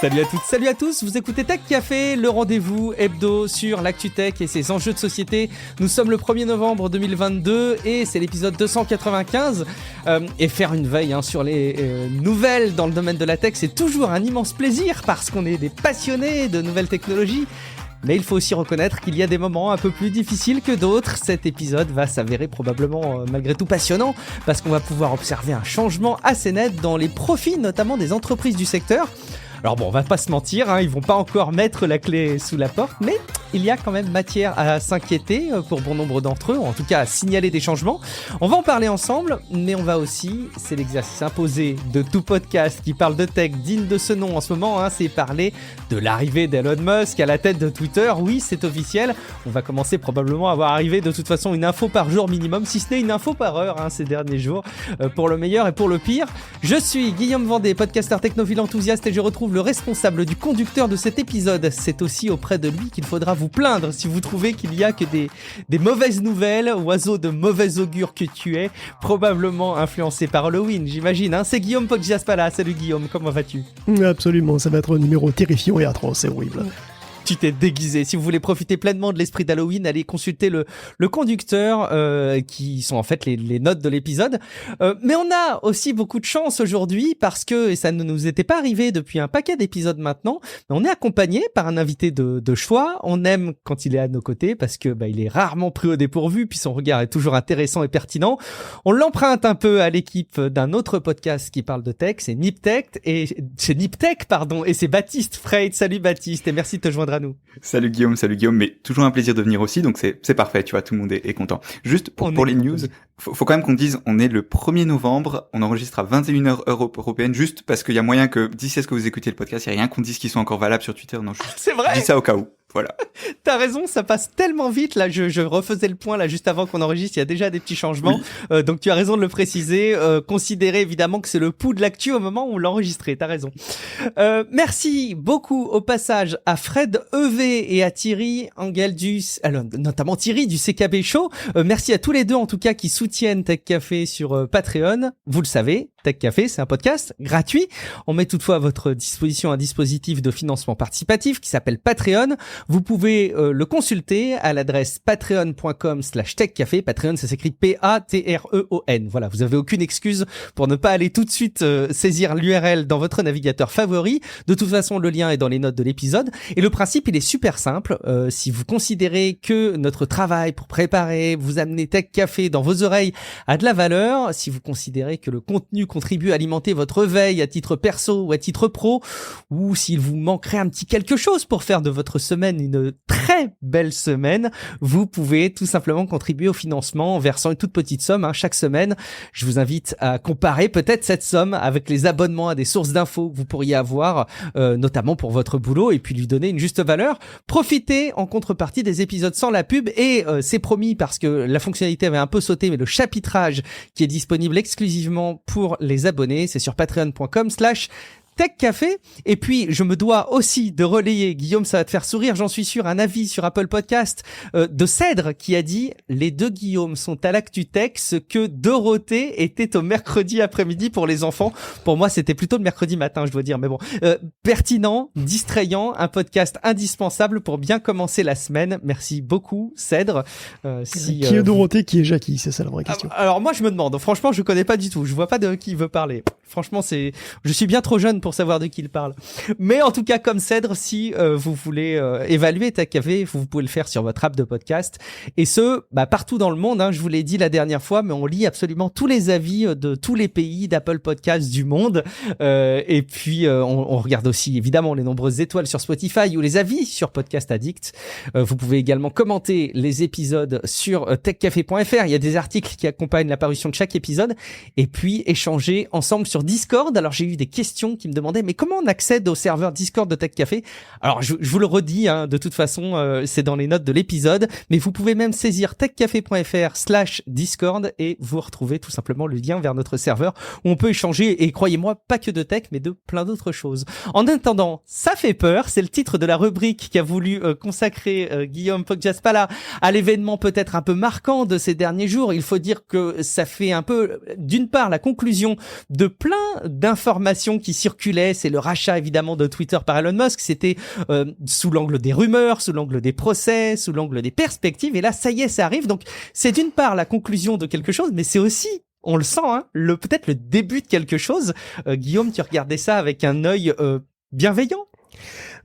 Salut à toutes, salut à tous, vous écoutez Tech Café, le rendez-vous hebdo sur l'actu tech et ses enjeux de société. Nous sommes le 1er novembre 2022 et c'est l'épisode 295. Et faire une veille sur les nouvelles dans le domaine de la tech, c'est toujours un immense plaisir parce qu'on est des passionnés de nouvelles technologies. Mais il faut aussi reconnaître qu'il y a des moments un peu plus difficiles que d'autres. Cet épisode va s'avérer probablement malgré tout passionnant parce qu'on va pouvoir observer un changement assez net dans les profits, notamment des entreprises du secteur. Alors bon, on va pas se mentir, ils vont pas encore mettre la clé sous la porte, mais il y a quand même matière à s'inquiéter pour bon nombre d'entre eux, ou en tout cas à signaler des changements. On va en parler ensemble, mais on va aussi, c'est l'exercice imposé de tout podcast qui parle de tech digne de ce nom en ce moment, c'est parler de l'arrivée d'Elon Musk à la tête de Twitter. Oui, c'est officiel, on va commencer probablement à voir arriver de toute façon une info par jour minimum, si ce n'est une info par heure ces derniers jours, pour le meilleur et pour le pire. Je suis Guillaume Vendée, podcasteur technophile enthousiaste, et je retrouve le responsable du conducteur de cet épisode. C'est aussi auprès de lui qu'il faudra vous plaindre si vous trouvez qu'il y a que des mauvaises nouvelles, oiseau de mauvais augure que tu es, probablement influencé par Halloween, j'imagine. C'est Guillaume Podjaspala. Salut Guillaume, comment vas-tu ? Absolument, ça va être un numéro terrifiant et atroce, c'est horrible. Tu t'es déguisé. Si vous voulez profiter pleinement de l'esprit d'Halloween, allez consulter le conducteur, qui sont en fait les notes de l'épisode. Mais on a aussi beaucoup de chance aujourd'hui parce que, et ça ne nous était pas arrivé depuis un paquet d'épisodes maintenant, mais on est accompagné par un invité de choix. On aime quand il est à nos côtés parce que il est rarement pris au dépourvu, puis son regard est toujours intéressant et pertinent. On l'emprunte un peu à l'équipe d'un autre podcast qui parle de tech, c'est Niptech, et c'est Baptiste Freit. Salut Baptiste, et merci de te joindre à nous. Salut Guillaume, mais toujours un plaisir de venir aussi, donc c'est parfait, tu vois, tout le monde est content. Juste pour les news, faut quand même qu'on dise, on est le 1er novembre, on enregistre à 21h heure européenne, juste parce qu'il y a moyen que d'ici à ce que vous écoutez le podcast, il n'y a rien qu'on dise qui soit encore valable sur Twitter, non, c'est vrai. Je dis ça au cas où. Voilà. T'as raison, ça passe tellement vite. Là, je refaisais le point là juste avant qu'on enregistre. Il y a déjà des petits changements. Oui. Donc tu as raison de le préciser. Considérez évidemment que c'est le pouls de l'actu au moment où on l'enregistrait. T'as raison. Merci beaucoup au passage à Fred EV et à Thierry Angeldus, alors notamment Thierry du CKB Show. Merci à tous les deux en tout cas qui soutiennent Tech Café sur Patreon. Vous le savez, Tech Café, c'est un podcast gratuit. On met toutefois à votre disposition un dispositif de financement participatif qui s'appelle Patreon. Vous pouvez le consulter à l'adresse patreon.com/techcafé. Patreon, ça s'écrit Patreon. Voilà, vous avez aucune excuse pour ne pas aller tout de suite saisir l'URL dans votre navigateur favori. De toute façon, le lien est dans les notes de l'épisode. Et le principe, il est super simple. Si vous considérez que notre travail pour préparer, vous amener Tech Café dans vos oreilles a de la valeur, si vous considérez que le contenu contribue à alimenter votre veille à titre perso ou à titre pro, ou s'il vous manquerait un petit quelque chose pour faire de votre semaine une très belle semaine, vous pouvez tout simplement contribuer au financement en versant une toute petite somme chaque semaine. Je vous invite à comparer peut-être cette somme avec les abonnements à des sources d'infos que vous pourriez avoir, notamment pour votre boulot, et puis lui donner une juste valeur. Profitez en contrepartie des épisodes sans la pub, et c'est promis parce que la fonctionnalité avait un peu sauté, mais le chapitrage qui est disponible exclusivement pour les abonnés, c'est sur patreon.com/Tech Café. Et puis je me dois aussi de relayer, Guillaume, ça va te faire sourire, j'en suis sûr, un avis sur Apple Podcast de Cèdre qui a dit: les deux Guillaume sont à l'actu tech ce que Dorothée était au mercredi après-midi pour les enfants. Pour moi c'était plutôt le mercredi matin, je dois dire, mais bon, pertinent, distrayant, un podcast indispensable pour bien commencer la semaine. Merci beaucoup Cèdre. Qui est Dorothée, qui est Jackie, c'est ça la vraie question. Alors moi je me demande, franchement je connais pas du tout, je vois pas de qui il veut parler. Franchement je suis bien trop jeune pour savoir de qui il parle. Mais en tout cas, comme Cèdre, si vous voulez évaluer Tech Café, vous pouvez le faire sur votre app de podcast. Et partout dans le monde, je vous l'ai dit la dernière fois, mais on lit absolument tous les avis de tous les pays d'Apple Podcasts du monde. Et puis, on regarde aussi évidemment les nombreuses étoiles sur Spotify ou les avis sur Podcast Addict. Vous pouvez également commenter les épisodes sur techcafé.fr. Il y a des articles qui accompagnent la parution de chaque épisode. Et puis, échanger ensemble sur Discord. Alors, j'ai eu des questions qui me demandaient, mais comment on accède au serveur Discord de Tech Café? Alors, je vous le redis, de toute façon, c'est dans les notes de l'épisode, mais vous pouvez même saisir techcafé.fr/Discord et vous retrouvez tout simplement le lien vers notre serveur où on peut échanger, et croyez-moi, pas que de tech, mais de plein d'autres choses. En attendant, ça fait peur, c'est le titre de la rubrique qu'a voulu consacrer Guillaume Podjaspala à l'événement peut-être un peu marquant de ces derniers jours. Il faut dire que ça fait un peu, d'une part, la conclusion de plein d'informations qui circulent circulait, c'est le rachat évidemment de Twitter par Elon Musk. C'était sous l'angle des rumeurs, sous l'angle des procès, sous l'angle des perspectives. Et là, ça y est, ça arrive. Donc, c'est d'une part la conclusion de quelque chose, mais c'est aussi, on le sent, hein, peut-être le début de quelque chose. Guillaume, tu regardais ça avec un œil bienveillant?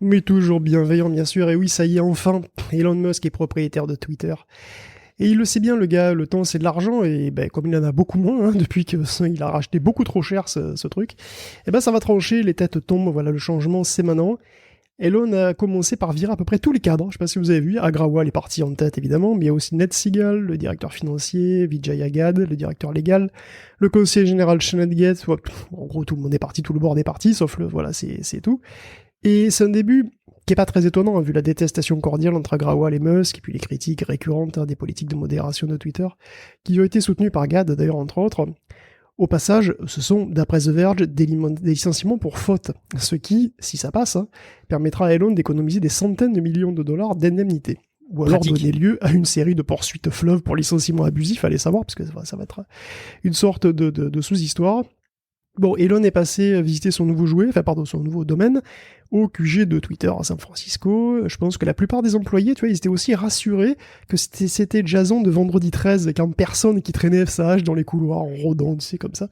Mais toujours bienveillant, bien sûr. Et oui, ça y est, enfin, Elon Musk est propriétaire de Twitter. Et il le sait bien, le gars, le temps c'est de l'argent, et comme il en a beaucoup moins, depuis qu'il a racheté beaucoup trop cher ce truc, ça va trancher, les têtes tombent, voilà, le changement c'est maintenant. Elon a commencé par virer à peu près tous les cadres, je sais pas si vous avez vu, Agrawal est parti en tête évidemment, mais il y a aussi Ned Segal, le directeur financier, Vijay Agad, le directeur légal, le conseiller général Shannon Gates, en gros tout le monde est parti, tout le board est parti, sauf voilà, c'est tout. Et c'est un début qui est pas très étonnant, vu la détestation cordiale entre Agrawal et Musk, et puis les critiques récurrentes des politiques de modération de Twitter, qui ont été soutenues par Gad, d'ailleurs, entre autres. Au passage, ce sont, d'après The Verge, des licenciements pour faute, ce qui, si ça passe, permettra à Elon d'économiser des centaines de millions de dollars d'indemnités. Ou alors donner lieu à une série de poursuites fleuves pour licenciement abusif, allez savoir, parce que ça va être une sorte de sous-histoire. Bon, Elon est passé visiter son nouveau son nouveau domaine, au QG de Twitter à San Francisco. Je pense que la plupart des employés, ils étaient aussi rassurés que c'était Jason de Vendredi 13, quand personne qui traînait FSH dans les couloirs en rôdant, comme ça.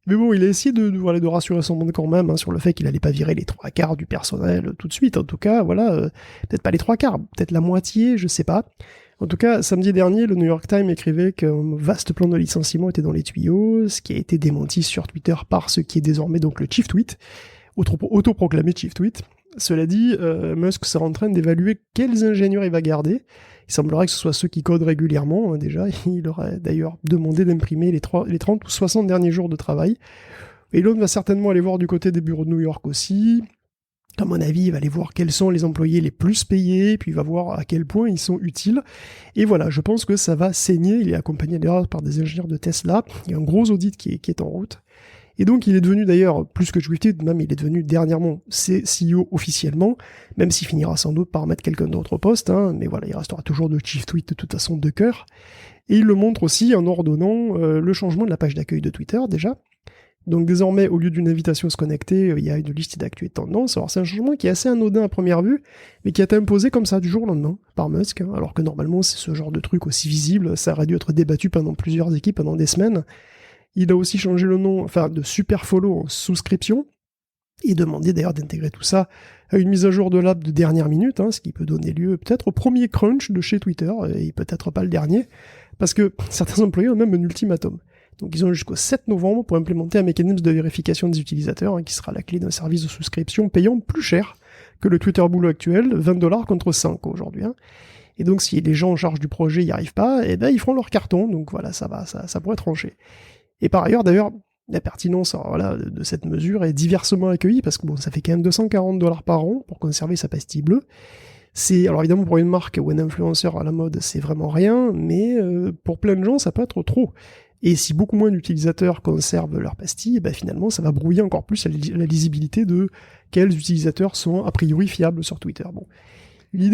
Mais bon, il a essayé de rassurer son monde quand même, sur le fait qu'il allait pas virer les 3/4 du personnel tout de suite. En tout cas, voilà, peut-être pas les 3/4, peut-être la moitié, je sais pas. En tout cas, samedi dernier, le New York Times écrivait qu'un vaste plan de licenciement était dans les tuyaux, ce qui a été démenti sur Twitter par ce qui est désormais donc le Chief Tweet, autoproclamé Chief Tweet. Cela dit, Musk sera en train d'évaluer quels ingénieurs il va garder. Il semblerait que ce soit ceux qui codent régulièrement, déjà. Il aurait d'ailleurs demandé d'imprimer les 30 ou 60 derniers jours de travail. Elon va certainement aller voir du côté des bureaux de New York aussi. À mon avis, il va aller voir quels sont les employés les plus payés, puis il va voir à quel point ils sont utiles. Et voilà, je pense que ça va saigner. Il est accompagné d'ailleurs par des ingénieurs de Tesla. Il y a un gros audit qui est en route. Et donc, il est devenu d'ailleurs, plus que Tweeted, même il est devenu dernièrement CEO officiellement, même s'il finira sans doute par mettre quelqu'un d'autre au poste, mais voilà, il restera toujours de Chief Tweet de toute façon de cœur. Et il le montre aussi en ordonnant le changement de la page d'accueil de Twitter, déjà. Donc désormais, au lieu d'une invitation à se connecter, il y a une liste d'actu et de tendances. Alors c'est un changement qui est assez anodin à première vue, mais qui a été imposé comme ça du jour au lendemain par Musk, alors que normalement c'est ce genre de truc aussi visible, ça aurait dû être débattu pendant plusieurs équipes, pendant des semaines. Il a aussi changé le nom, de Superfollow en souscription, et demandé d'ailleurs d'intégrer tout ça à une mise à jour de l'app de dernière minute, ce qui peut donner lieu peut-être au premier crunch de chez Twitter, et peut-être pas le dernier, parce que certains employés ont même un ultimatum. Donc ils ont jusqu'au 7 novembre pour implémenter un mécanisme de vérification des utilisateurs, qui sera la clé d'un service de souscription payant plus cher que le Twitter Blue actuel, $20 contre 5 aujourd'hui. Et donc si les gens en charge du projet n'y arrivent pas, ils feront leur carton, donc voilà, ça pourrait trancher. Et par ailleurs, d'ailleurs, la pertinence de cette mesure est diversement accueillie, parce que ça fait quand même $240 par an pour conserver sa pastille bleue. C'est, alors évidemment, pour une marque ou un influenceur à la mode, c'est vraiment rien, mais pour plein de gens, ça peut être trop. Et si beaucoup moins d'utilisateurs conservent leur pastille, finalement, ça va brouiller encore plus la lisibilité de quels utilisateurs sont a priori fiables sur Twitter. Bon.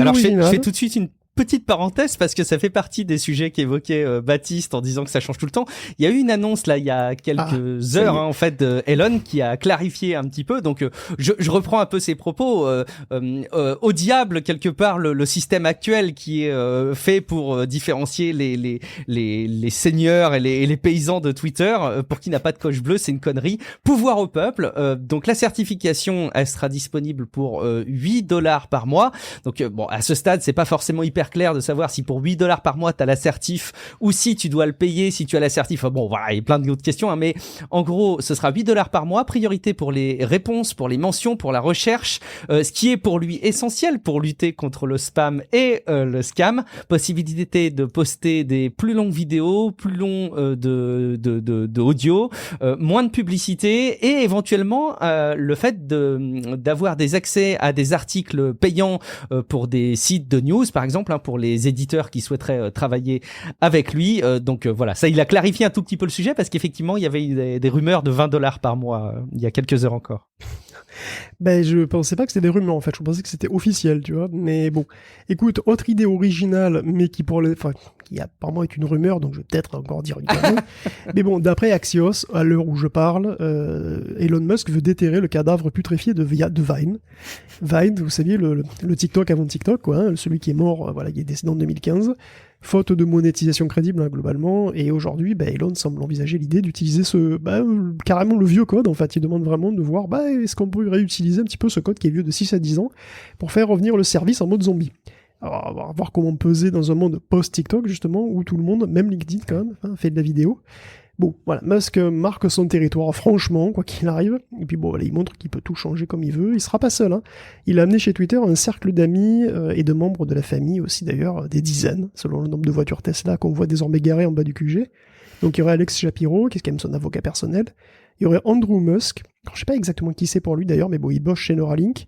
Alors, je fais tout de suite une petite parenthèse parce que ça fait partie des sujets qu'évoquait Baptiste en disant que ça change tout le temps. Il y a eu une annonce là il y a quelques heures en fait de Elon qui a clarifié un petit peu. Donc je reprends un peu ses propos. Au diable quelque part le système actuel qui est fait pour différencier les seigneurs et les paysans de Twitter pour qui n'a pas de coche bleue, c'est une connerie. Pouvoir au peuple. Donc la certification elle sera disponible pour $8 par mois. Donc bon à ce stade c'est pas forcément hyper clair de savoir si pour $8 par mois t'as l'assertif ou si tu dois le payer si tu as l'assertif. Bon voilà, il y a plein d'autres questions mais en gros ce sera $8 par mois, priorité pour les réponses, pour les mentions, pour la recherche, ce qui est pour lui essentiel pour lutter contre le spam et le scam, possibilité de poster des plus longues vidéos, plus longs de audio, moins de publicité et éventuellement le fait d'avoir des accès à des articles payants pour des sites de news par exemple, pour les éditeurs qui souhaiteraient travailler avec lui. Donc voilà, ça il a clarifié un tout petit peu le sujet parce qu'effectivement il y avait des rumeurs de $20 par mois il y a quelques heures encore. Ben, je pensais pas que c'était des rumeurs, en fait. Je pensais que c'était officiel, tu vois. Mais bon. Écoute, autre idée originale, mais qui apparemment est une rumeur, donc je vais peut-être encore dire une connerie. Mais bon, d'après Axios, à l'heure où je parle, Elon Musk veut déterrer le cadavre putréfié de Vine. Vine, vous saviez, le TikTok avant TikTok, quoi, hein, celui qui est mort, qui est décédé en 2015. Faute de monétisation crédible, hein, globalement, et aujourd'hui, Elon semble envisager l'idée d'utiliser carrément le vieux code, en fait. Il demande vraiment de voir, est-ce qu'on peut réutiliser un petit peu ce code qui est vieux de 6 à 10 ans pour faire revenir le service en mode zombie. Alors, on va voir comment peser dans un monde post-TikTok, justement, où tout le monde, même LinkedIn quand même, fait de la vidéo. Bon, voilà, Musk marque son territoire, franchement, quoi qu'il arrive. Et puis il montre qu'il peut tout changer comme il veut. Il sera pas seul, hein. Il a amené chez Twitter un cercle d'amis et de membres de la famille aussi, d'ailleurs, des dizaines, selon le nombre de voitures Tesla qu'on voit désormais garées en bas du QG. Donc il y aurait Alex Shapiro, qui est quand même son avocat personnel. Il y aurait Andrew Musk. Alors, je sais pas exactement qui c'est pour lui, d'ailleurs, mais il bosse chez Neuralink.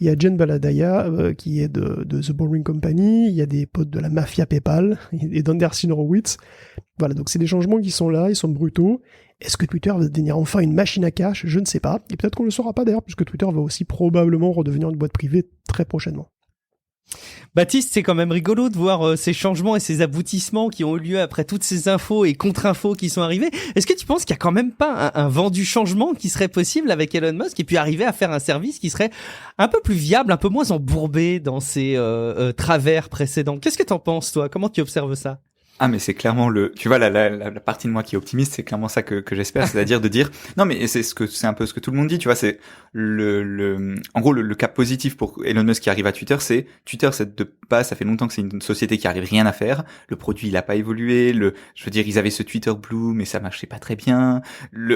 Il y a Jen Baladaya, qui est de The Boring Company. Il y a des potes de la mafia PayPal et d'Anderson Horowitz. Voilà, donc c'est des changements qui sont là, ils sont brutaux. Est-ce que Twitter va devenir enfin une machine à cash ? Je ne sais pas. Et peut-être qu'on ne le saura pas d'ailleurs, puisque Twitter va aussi probablement redevenir une boîte privée très prochainement. Baptiste, c'est quand même rigolo de voir ces changements et ces aboutissements qui ont eu lieu après toutes ces infos et contre-infos qui sont arrivées. Est-ce que tu penses qu'il y a quand même pas un vent du changement qui serait possible avec Elon Musk et puis arriver à faire un service qui serait un peu plus viable, un peu moins embourbé dans ses travers précédents ? Qu'est-ce que t'en penses, toi ? Comment tu observes ça ? Ah, mais c'est clairement tu vois, la partie de moi qui est optimiste, c'est clairement ça que j'espère, c'est-à-dire de dire, non, mais c'est un peu ce que tout le monde dit, tu vois, c'est en gros, le cas positif pour Elon Musk qui arrive à Twitter, c'est Twitter, ça fait longtemps que c'est une société qui arrive rien à faire, le produit, il a pas évolué, je veux dire, ils avaient ce Twitter Blue, mais ça marchait pas très bien,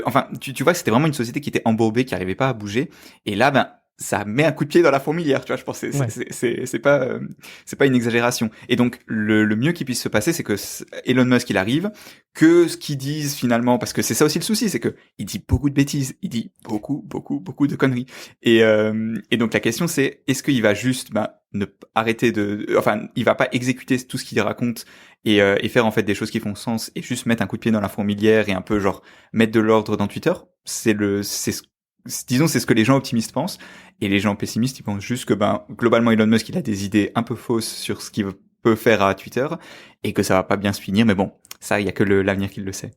enfin, tu vois, c'était vraiment une société qui était embourbée, qui arrivait pas à bouger, et là, ça met un coup de pied dans la fourmilière, tu vois, je pense que c'est pas une exagération. Et donc le mieux qui puisse se passer, c'est que Elon Musk il arrive, que ce qu'ils disent finalement, parce que c'est ça aussi le souci, c'est que il dit beaucoup de bêtises, il dit beaucoup de conneries. Et donc la question c'est, est-ce qu'il va juste ne arrêter il va pas exécuter tout ce qu'il raconte et faire en fait des choses qui font sens et juste mettre un coup de pied dans la fourmilière et un peu genre mettre de l'ordre dans Twitter. Disons, c'est ce que les gens optimistes pensent, et les gens pessimistes, ils pensent juste que, globalement, Elon Musk, il a des idées un peu fausses sur ce qu'il peut faire à Twitter, et que ça va pas bien se finir, mais bon, ça, il y a que l'avenir qui le sait.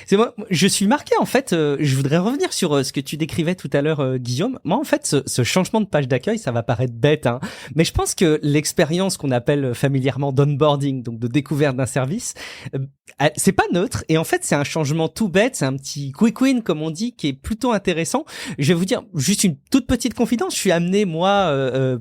C'est moi, je suis marqué en fait, je voudrais revenir sur ce que tu décrivais tout à l'heure, Guillaume. Moi en fait, ce changement de page d'accueil, ça va paraître bête, hein, mais je pense que l'expérience qu'on appelle familièrement d'onboarding, donc de découverte d'un service, c'est pas neutre, et en fait c'est un changement tout bête, c'est un petit quick win comme on dit, qui est plutôt intéressant. Je vais vous dire juste une toute petite confidence, je suis amené moi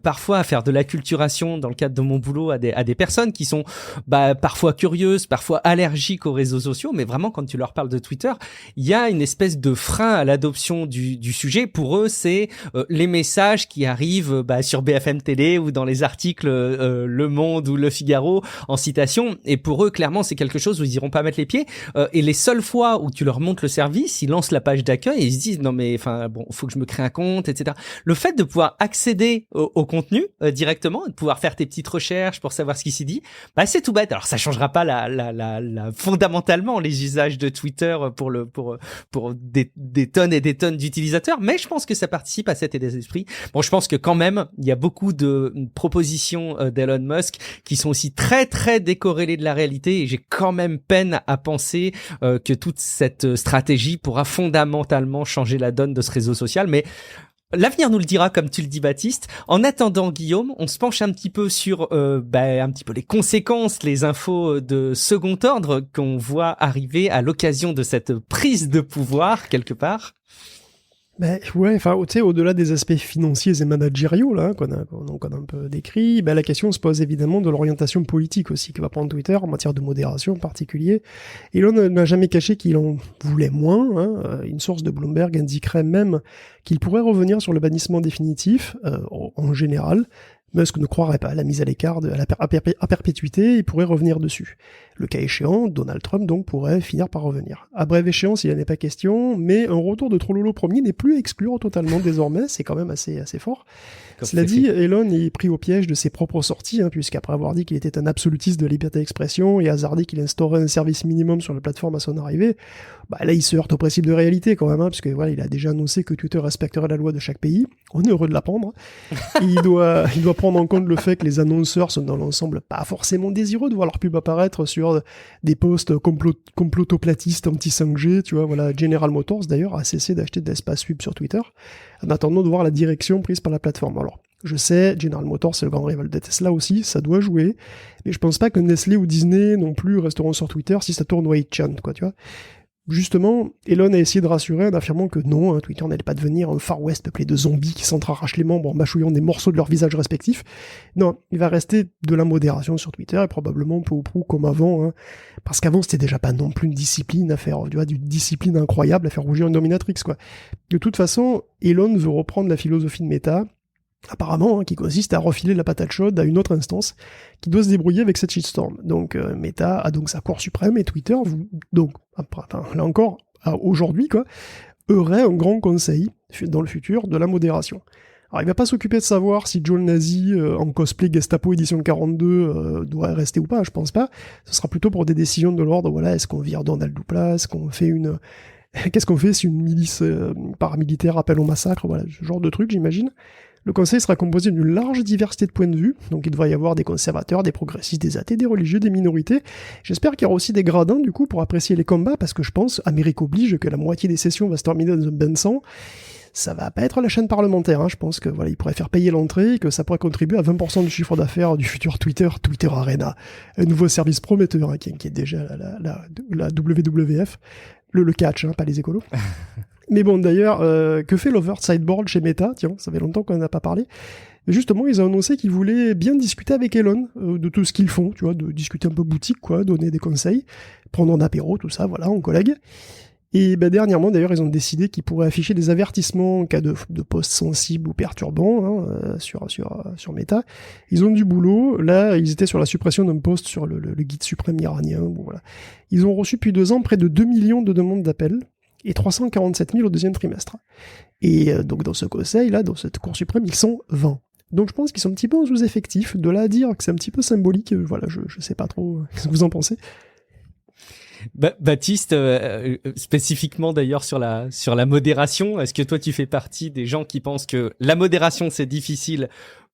parfois à faire de l'acculturation dans le cadre de mon boulot à des personnes qui sont parfois curieuses, parfois allergiques aux réseaux sociaux, mais vraiment quand tu leur parles de Twitter, il y a une espèce de frein à l'adoption du sujet. Pour eux, c'est les messages qui arrivent sur BFM Télé ou dans les articles Le Monde ou Le Figaro en citation. Et pour eux, clairement, c'est quelque chose où ils iront pas mettre les pieds. Et les seules fois où tu leur montres le service, ils lancent la page d'accueil et ils se disent non mais faut que je me crée un compte, etc. Le fait de pouvoir accéder au contenu directement, de pouvoir faire tes petites recherches pour savoir ce qui s'y dit, c'est tout bête. Alors ça changera pas fondamentalement les usages de Twitter pour des tonnes et des tonnes d'utilisateurs, mais je pense que ça participe à cet état d'esprit. Bon, je pense que quand même, il y a beaucoup de propositions d'Elon Musk qui sont aussi très très décorrélées de la réalité, et j'ai quand même peine à penser que toute cette stratégie pourra fondamentalement changer la donne de ce réseau social, mais l'avenir nous le dira, comme tu le dis, Baptiste. En attendant, Guillaume, on se penche un petit peu sur un petit peu les conséquences, les infos de second ordre qu'on voit arriver à l'occasion de cette prise de pouvoir, quelque part. Au-delà des aspects financiers et managériaux là qu'on a un peu décrit, la question se pose évidemment de l'orientation politique aussi que va prendre Twitter en matière de modération en particulier. Elon n'a jamais caché qu'il en voulait moins, hein. Une source de Bloomberg indiquerait même qu'il pourrait revenir sur le bannissement définitif en général, Musk ne croirait pas à la mise à l'écart, à perpétuité, il pourrait revenir dessus. Le cas échéant, Donald Trump donc pourrait finir par revenir. À brève échéance, il n'en est pas question, mais un retour de Trollolo premier n'est plus à exclure totalement désormais, c'est quand même assez fort. Cela dit, Elon est pris au piège de ses propres sorties, puisqu'après avoir dit qu'il était un absolutiste de la liberté d'expression et hasardé qu'il instaurait un service minimum sur la plateforme à son arrivée, là il se heurte au principe de réalité quand même, puisque voilà, il a déjà annoncé que Twitter respecterait la loi de chaque pays. On est heureux de l'apprendre. Il doit prendre en compte le fait que les annonceurs sont dans l'ensemble pas forcément désireux de voir leur pub apparaître sur des posts complotoplatistes anti-5G, tu vois, voilà. General Motors d'ailleurs a cessé d'acheter de l'espace pub sur Twitter en attendant de voir la direction prise par la plateforme. Alors, je sais, General Motors c'est le grand rival de Tesla aussi, ça doit jouer, mais je pense pas que Nestlé ou Disney non plus resteront sur Twitter si ça tourne au 8chan, quoi, tu vois. Justement, Elon a essayé de rassurer en affirmant que non, Twitter n'allait pas devenir un Far West peuplé de zombies qui s'entr'arrachent les membres en mâchouillant des morceaux de leurs visages respectifs. Non, il va rester de la modération sur Twitter et probablement peu ou prou comme avant, parce qu'avant c'était déjà pas non plus une discipline à faire, tu vois, d'une discipline incroyable à faire rougir une dominatrix, quoi. De toute façon, Elon veut reprendre la philosophie de Meta, apparemment, qui consiste à refiler la patate chaude à une autre instance qui doit se débrouiller avec cette shitstorm. Donc Meta a donc sa cour suprême et Twitter, là encore, aujourd'hui, aurait un grand conseil dans le futur de la modération. Alors il va pas s'occuper de savoir si Joe le Nazi en cosplay Gestapo édition 42 doit rester ou pas, je pense pas. Ce sera plutôt pour des décisions de l'ordre, voilà, est-ce qu'on vire Donald Duplas, est-ce qu'on fait qu'est-ce qu'on fait si une milice paramilitaire appelle au massacre, voilà, ce genre de truc, j'imagine. Le conseil sera composé d'une large diversité de points de vue, donc il devrait y avoir des conservateurs, des progressistes, des athées, des religieux, des minorités. J'espère qu'il y aura aussi des gradins, du coup, pour apprécier les combats, parce que je pense, Amérique oblige, que la moitié des sessions va se terminer dans un bain de sang. Ça va pas être la chaîne parlementaire, je pense que voilà, il pourrait faire payer l'entrée, et que ça pourrait contribuer à 20% du chiffre d'affaires du futur Twitter Arena, un nouveau service prometteur, qui est déjà la WWF, le catch, pas les écolos. Mais bon, d'ailleurs, que fait l'Overt Sideboard chez Meta? Tiens, ça fait longtemps qu'on n'en a pas parlé. Et justement, ils ont annoncé qu'ils voulaient bien discuter avec Elon de tout ce qu'ils font, tu vois, de discuter un peu boutique, donner des conseils, prendre un apéro, tout ça, voilà, en collègue. Et dernièrement, d'ailleurs, ils ont décidé qu'ils pourraient afficher des avertissements en cas de posts sensibles ou perturbants sur Meta. Ils ont du boulot. Là, ils étaient sur la suppression d'un post sur le guide suprême iranien. Bon, voilà. Ils ont reçu depuis 2 ans près de 2 millions de demandes d'appel et 347 000 au deuxième trimestre. Et donc dans ce conseil, là, dans cette Cour suprême, ils sont 20. Donc je pense qu'ils sont un petit peu en sous-effectif. De là à dire que c'est un petit peu symbolique, voilà, je sais pas trop ce que vous en pensez. Baptiste, spécifiquement d'ailleurs sur la modération, est-ce que toi tu fais partie des gens qui pensent que la modération c'est difficile,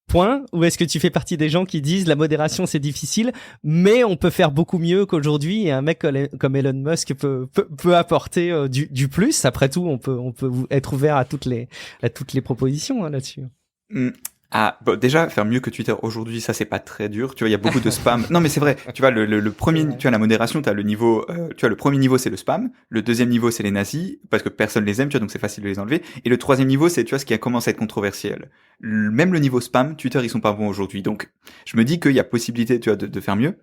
point, ou est-ce que tu fais partie des gens qui disent la modération c'est difficile, mais on peut faire beaucoup mieux qu'aujourd'hui et un mec comme Elon Musk peut apporter du plus. Après tout, on peut être ouvert à toutes les propositions là-dessus. Déjà, faire mieux que Twitter aujourd'hui, ça c'est pas très dur. Tu vois, il y a beaucoup de spam. Non, mais c'est vrai. Tu vois, le premier, tu vois, la modération, t'as le niveau, tu vois, le premier niveau c'est le spam. Le deuxième niveau c'est les nazis, parce que personne les aime, tu vois, donc c'est facile de les enlever. Et le troisième niveau c'est, tu vois, ce qui a commencé à être controversiel. Même le niveau spam, Twitter, ils sont pas bons aujourd'hui. Donc, je me dis qu'il y a possibilité, tu vois, de faire mieux.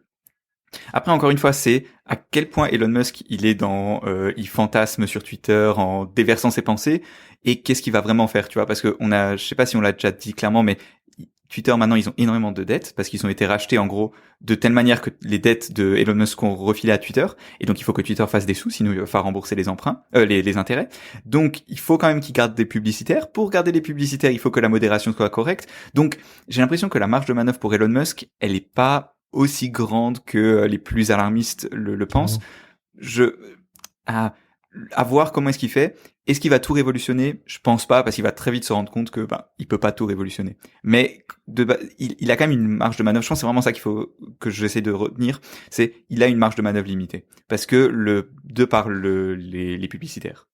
Après, encore une fois, c'est à quel point Elon Musk, il fantasme sur Twitter en déversant ses pensées, et qu'est-ce qu'il va vraiment faire, tu vois, parce que je sais pas si on l'a déjà dit clairement, mais Twitter, maintenant, ils ont énormément de dettes, parce qu'ils ont été rachetés, en gros, de telle manière que les dettes de Elon Musk ont refilé à Twitter, et donc il faut que Twitter fasse des sous, sinon il va falloir rembourser les emprunts, les intérêts. Donc, il faut quand même qu'ils gardent des publicitaires. Pour garder les publicitaires, il faut que la modération soit correcte. Donc, j'ai l'impression que la marge de manœuvre pour Elon Musk, elle est pas aussi grande que les plus alarmistes le pensent. À voir comment est-ce qu'il fait. Est-ce qu'il va tout révolutionner? Je pense pas, parce qu'il va très vite se rendre compte que il peut pas tout révolutionner. Mais il a quand même une marge de manœuvre. Je pense que c'est vraiment ça qu'il faut que j'essaie de retenir. C'est il a une marge de manœuvre limitée, parce que de par les publicitaires.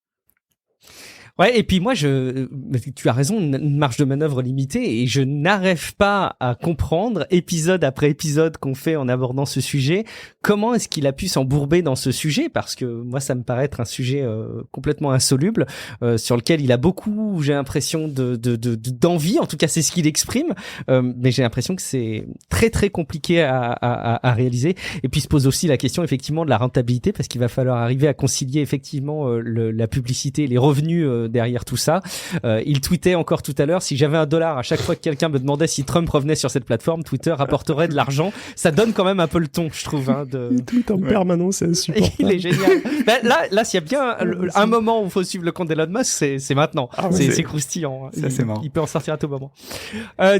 Ouais, et puis moi, tu as raison, une marge de manœuvre limitée, et je n'arrive pas à comprendre, épisode après épisode qu'on fait en abordant ce sujet, comment est-ce qu'il a pu s'embourber dans ce sujet, parce que moi, ça me paraît être un sujet complètement insoluble, sur lequel il a beaucoup, j'ai l'impression, d'envie, en tout cas, c'est ce qu'il exprime, mais j'ai l'impression que c'est très très compliqué à réaliser. Et puis se pose aussi la question effectivement de la rentabilité, parce qu'il va falloir arriver à concilier effectivement la publicité, les revenus derrière tout ça. Il tweetait encore tout à l'heure, si j'avais $1 à chaque fois que quelqu'un me demandait si Trump revenait sur cette plateforme, Twitter rapporterait de l'argent. Ça donne quand même un peu le ton, je trouve. Il tweet en permanence, c'est insupportable. Il est génial. Là, s'il y a bien un moment où il faut suivre le compte d'Elon Musk, c'est maintenant. C'est croustillant. Ça, c'est marrant. Il peut en sortir à tout moment.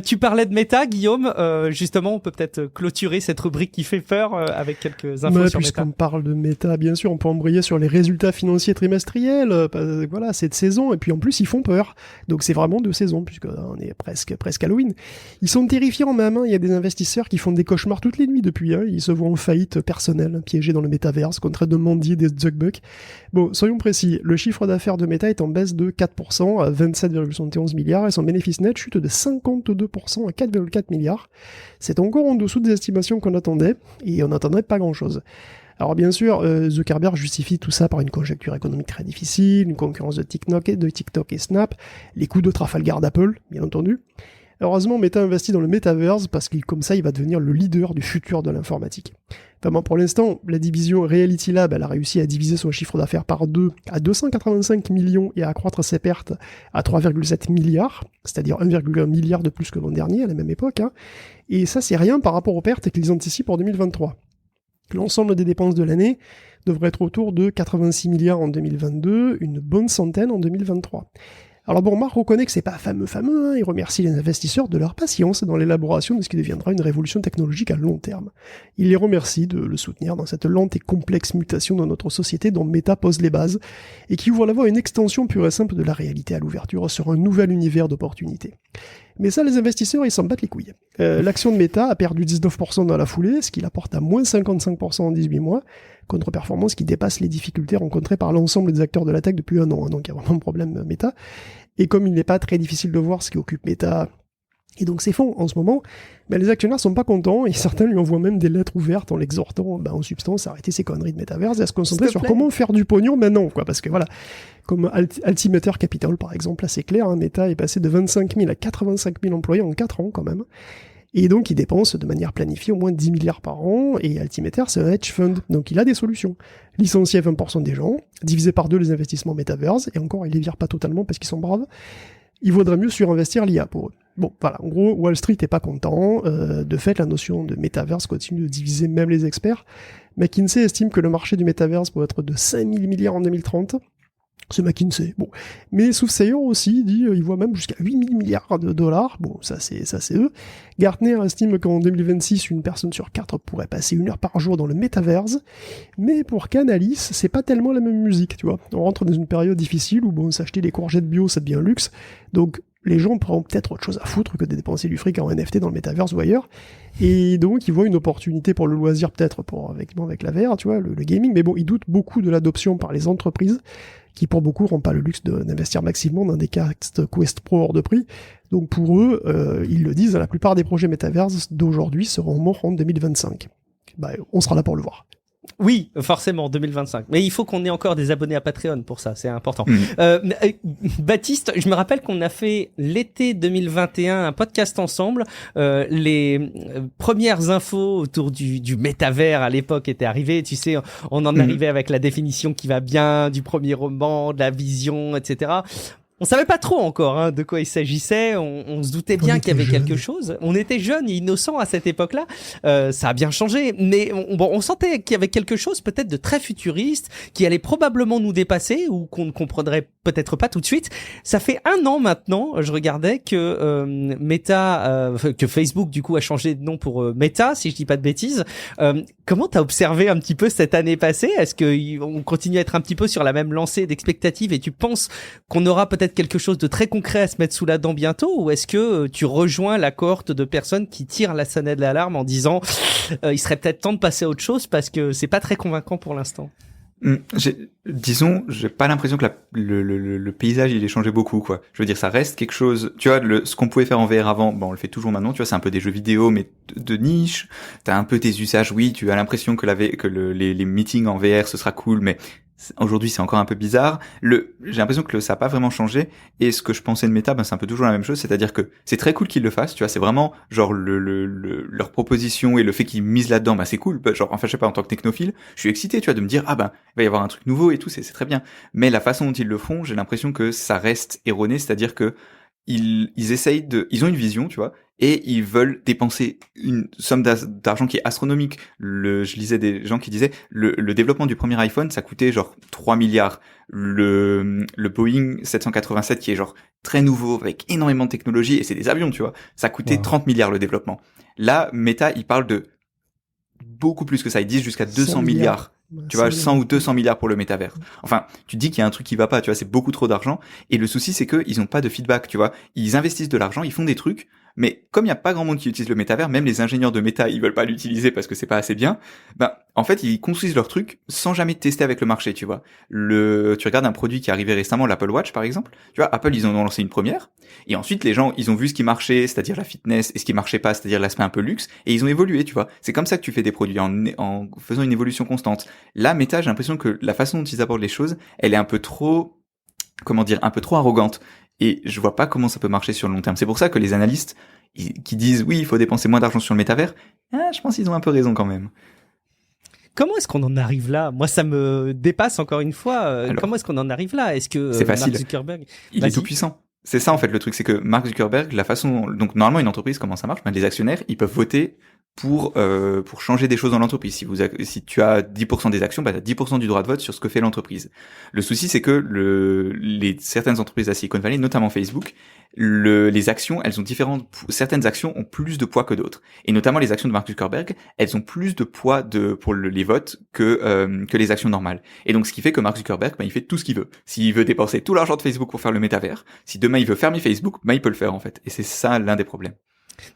Tu parlais de Meta, Guillaume. Justement, on peut peut-être clôturer cette rubrique qui fait peur avec quelques infos sur Meta. Puisqu'on parle de Meta, bien sûr, on peut embrayer sur les résultats financiers trimestriels. Voilà, cette saison. Et puis en plus, ils font peur. Donc c'est vraiment 2 saisons, puisqu'on est presque Halloween. Ils sont terrifiants même. Il y a des investisseurs qui font des cauchemars toutes les nuits depuis. Ils se voient en faillite personnelle, piégés dans le métaverse, contraints de mendier des Zuckbucks. Bon, soyons précis. Le chiffre d'affaires de Meta est en baisse de 4% à 27,71 milliards et son bénéfice net chute de 52% à 4,4 milliards. C'est encore en dessous des estimations qu'on attendait, et on n'attendrait pas grand-chose. Alors bien sûr, Zuckerberg justifie tout ça par une conjoncture économique très difficile, une concurrence de TikTok et Snap, les coups de Trafalgar d'Apple, bien entendu. Heureusement, Meta investit dans le metaverse parce qu'il, comme ça, il va devenir le leader du futur de l'informatique. Enfin bon, pour l'instant, la division Reality Lab, elle a réussi à diviser son chiffre d'affaires par 2 à 285 millions et à accroître ses pertes à 3,7 milliards, c'est-à-dire 1,1 milliard de plus que l'an dernier à la même époque. Et ça, c'est rien par rapport aux pertes qu'ils anticipent pour 2023. L'ensemble des dépenses de l'année devrait être autour de 86 milliards en 2022, une bonne centaine en 2023. Alors bon, Marc reconnaît que c'est pas fameux, il remercie les investisseurs de leur patience dans l'élaboration de ce qui deviendra une révolution technologique à long terme. Il les remercie de le soutenir dans cette lente et complexe mutation dans notre société dont Meta pose les bases, et qui ouvre la voie à une extension pure et simple de la réalité à l'ouverture sur un nouvel univers d'opportunités. Mais ça, les investisseurs, ils s'en battent les couilles. L'action de Meta a perdu 19% dans la foulée, ce qui la porte à moins 55% en 18 mois, contre-performance qui dépasse les difficultés rencontrées par l'ensemble des acteurs de la tech depuis un an. Donc il y a vraiment un problème Meta. Et comme il n'est pas très difficile de voir ce qui occupe Meta et donc ses fonds en ce moment, les actionnaires sont pas contents et certains lui envoient même des lettres ouvertes en l'exhortant en substance à arrêter ses conneries de métaverse et à se concentrer sur comment faire du pognon maintenant, quoi. Parce que voilà, comme Altimeter Capital par exemple, là c'est clair, Meta est passé de 25 000 à 85 000 employés en 4 ans quand même. Et donc, il dépense de manière planifiée au moins 10 milliards par an, et Altimeter, c'est un hedge fund, donc il a des solutions. Licencier 20% des gens, diviser par 2 les investissements metaverse, et encore, il les vire pas totalement parce qu'ils sont braves. Il vaudrait mieux surinvestir l'IA pour eux. Bon, voilà, en gros, Wall Street est pas content. De fait, la notion de metaverse continue de diviser même les experts. McKinsey estime que le marché du metaverse pourrait être de 5 000 milliards en 2030. C'est McKinsey, bon. Mais Soothsayer aussi dit, il voit même jusqu'à 8 000 milliards de dollars. Bon, ça c'est eux. Gartner estime qu'en 2026, une personne sur 4 pourrait passer 1 heure par jour dans le metaverse. Mais pour Canalys, c'est pas tellement la même musique, tu vois. On rentre dans une période difficile où, bon, s'acheter des courgettes bio, ça devient un luxe. Donc, les gens prennent peut-être autre chose à foutre que de dépenser du fric en NFT dans le metaverse ou ailleurs. Et donc, ils voient une opportunité pour le loisir, peut-être, avec la VR, tu vois, le gaming. Mais bon, ils doutent beaucoup de l'adoption par les entreprises, qui pour beaucoup n'ont pas le luxe d'investir massivement dans des casques Quest Pro hors de prix. Donc pour eux, ils le disent, la plupart des projets Metaverse d'aujourd'hui seront morts en 2025. On sera là pour le voir. Oui, forcément, 2025. Mais il faut qu'on ait encore des abonnés à Patreon pour ça, c'est important. Baptiste, je me rappelle qu'on a fait l'été 2021 un podcast ensemble. Les premières infos autour du métavers à l'époque étaient arrivées. Tu sais, on en arrivait avec la définition qui va bien du premier roman, de la vision, etc. On savait pas trop encore de quoi il s'agissait. On se doutait bien qu'il y avait quelque chose. On était jeunes et innocents à cette époque-là. Ça a bien changé, mais on sentait qu'il y avait quelque chose peut-être de très futuriste qui allait probablement nous dépasser ou qu'on ne comprendrait peut-être pas tout de suite. Ça fait 1 an maintenant. Je regardais que que Facebook du coup a changé de nom pour Meta, si je dis pas de bêtises. Comment t'as observé un petit peu cette année passée? Est-ce que on continue à être un petit peu sur la même lancée d'expectatives et tu penses qu'on aura peut-être quelque chose de très concret à se mettre sous la dent bientôt, ou est-ce que tu rejoins la cohorte de personnes qui tirent la sonnette d'alarme en disant il serait peut-être temps de passer à autre chose parce que c'est pas très convaincant pour l'instant? J'ai pas l'impression que le paysage il ait changé beaucoup, quoi. Je veux dire, ça reste quelque chose, tu vois, ce qu'on pouvait faire en VR avant, on le fait toujours maintenant, tu vois, c'est un peu des jeux vidéo, mais de niche. T'as un peu tes usages, oui, tu as l'impression que les meetings en VR ce sera cool, mais Aujourd'hui, c'est encore un peu bizarre. J'ai l'impression que ça n'a pas vraiment changé. Et ce que je pensais de Meta, c'est un peu toujours la même chose. C'est-à-dire que c'est très cool qu'ils le fassent. Tu vois, c'est vraiment genre leur proposition et le fait qu'ils misent là-dedans, c'est cool. Genre, enfin, je sais pas, en tant que technophile, je suis excité, tu vois, de me dire il va y avoir un truc nouveau et tout, c'est très bien. Mais la façon dont ils le font, j'ai l'impression que ça reste erroné. C'est-à-dire que ils ont une vision, tu vois, et ils veulent dépenser une somme d'argent qui est astronomique. Je lisais des gens qui disaient le développement du premier iPhone, ça coûtait genre 3 milliards. Le Boeing 787 qui est genre très nouveau avec énormément de technologie et c'est des avions, tu vois, ça coûtait 30 milliards le développement. Là, Meta, ils parlent de beaucoup plus que ça, ils disent jusqu'à 200 milliards. Tu vois, 100 ou 200 milliards pour le métavers. Enfin, tu dis qu'il y a un truc qui va pas, tu vois, c'est beaucoup trop d'argent. Et le souci, c'est qu'ils ont pas de feedback, tu vois. Ils investissent de l'argent, ils font des trucs, mais comme il y a pas grand monde qui utilise le métavers, même les ingénieurs de Meta, ils veulent pas l'utiliser parce que c'est pas assez bien. En fait, ils construisent leur truc sans jamais tester avec le marché, tu vois. Tu regardes un produit qui est arrivé récemment, l'Apple Watch, par exemple. Tu vois, Apple, ils en ont lancé une première. Et ensuite, les gens, ils ont vu ce qui marchait, c'est-à-dire la fitness, et ce qui marchait pas, c'est-à-dire l'aspect un peu luxe, et ils ont évolué, tu vois. C'est comme ça que tu fais des produits, en faisant une évolution constante. Là, Meta, j'ai l'impression que la façon dont ils abordent les choses, elle est un peu trop, un peu trop arrogante. Et je vois pas comment ça peut marcher sur le long terme. C'est pour ça que les analystes qui disent oui, il faut dépenser moins d'argent sur le métavers, je pense qu'ils ont un peu raison quand même. Comment est-ce qu'on en arrive là ? Moi, ça me dépasse encore une fois. Alors, comment est-ce qu'on en arrive là ? Est-ce que c'est facile. Mark Zuckerberg... Il est tout puissant. C'est ça en fait le truc, c'est que Mark Zuckerberg, donc normalement une entreprise, comment ça marche ? Les actionnaires, ils peuvent voter pour changer des choses dans l'entreprise. Si tu as 10% des actions, t'as 10% du droit de vote sur ce que fait l'entreprise. Le souci, c'est que certaines entreprises à Silicon Valley, notamment Facebook, les actions, elles ont différentes. Certaines actions ont plus de poids que d'autres, et notamment les actions de Mark Zuckerberg, elles ont plus de poids pour les votes que les actions normales. Et donc, ce qui fait que Mark Zuckerberg, il fait tout ce qu'il veut. S'il veut dépenser tout l'argent de Facebook pour faire le métavers, si demain il veut fermer Facebook, il peut le faire en fait. Et c'est ça l'un des problèmes.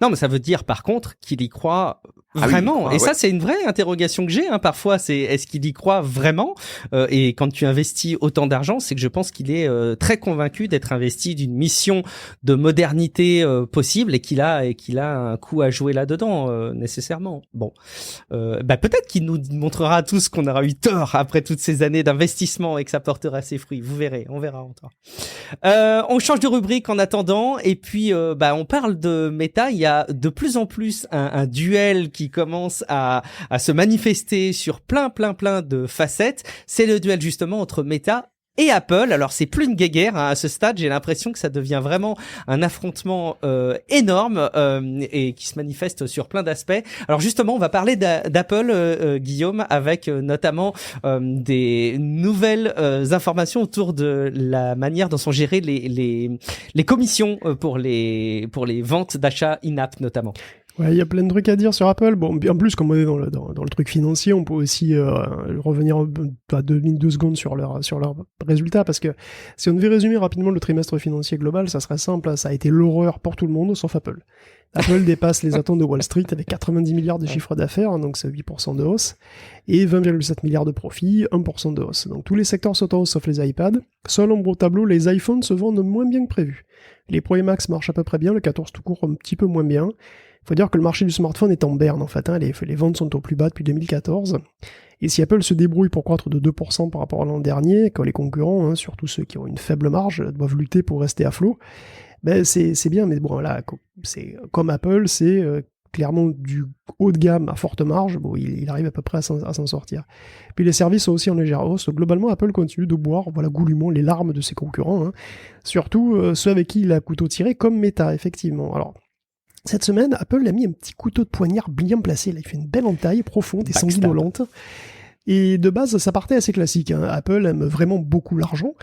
Non, mais ça veut dire par contre qu'il y croit vraiment. Oui, ça, c'est une vraie interrogation que j'ai parfois. C'est est-ce qu'il y croit vraiment et quand tu investis autant d'argent, c'est que je pense qu'il est très convaincu d'être investi d'une mission de modernité possible et qu'il a un coup à jouer là-dedans nécessairement. Bon, peut-être qu'il nous montrera à tous qu'on aura eu tort après toutes ces années d'investissement et que ça portera ses fruits. Vous verrez, on verra encore. On change de rubrique en attendant et puis on parle de Meta. Il y a de plus en plus un duel qui commence à se manifester sur plein de facettes. C'est le duel justement entre Meta et Apple. Alors c'est plus une guéguerre à ce stade, j'ai l'impression que ça devient vraiment un affrontement énorme et qui se manifeste sur plein d'aspects. Alors justement, on va parler d'Apple, Guillaume, avec notamment des nouvelles informations autour de la manière dont sont gérées les commissions pour les ventes d'achats in-app notamment. Ouais, il y a plein de trucs à dire sur Apple. Bon, en plus, comme on est dans le truc financier, on peut aussi revenir à 2 secondes sur leurs résultats, parce que si on devait résumer rapidement le trimestre financier global, ça serait simple, ça a été l'horreur pour tout le monde, sauf Apple. Apple dépasse les attentes de Wall Street avec 90 milliards de chiffre d'affaires, donc c'est 8% de hausse, et 20,7 milliards de profit, 1% de hausse. Donc tous les secteurs sont en hausse sauf les iPads. Seul ombre au tableau, les iPhones se vendent moins bien que prévu. Les Pro et Max marchent à peu près bien, le 14 tout court un petit peu moins bien. Faut dire que le marché du smartphone est en berne en fait, les ventes sont au plus bas depuis 2014. Et si Apple se débrouille pour croître de 2% par rapport à l'an dernier, quand les concurrents, surtout ceux qui ont une faible marge, doivent lutter pour rester à flot, c'est bien, mais bon là, c'est comme Apple, c'est clairement du haut de gamme à forte marge, bon, il arrive à peu près à s'en sortir. Puis les services sont aussi en légère hausse. Globalement, Apple continue de boire goulûment les larmes de ses concurrents, surtout ceux avec qui il a couteau tiré, comme Meta, effectivement. Alors, cette semaine, Apple a mis un petit couteau de poignard bien placé. Là, il fait une belle entaille profonde et sanguinolente. Et de base, ça partait assez classique. Apple aime vraiment beaucoup l'argent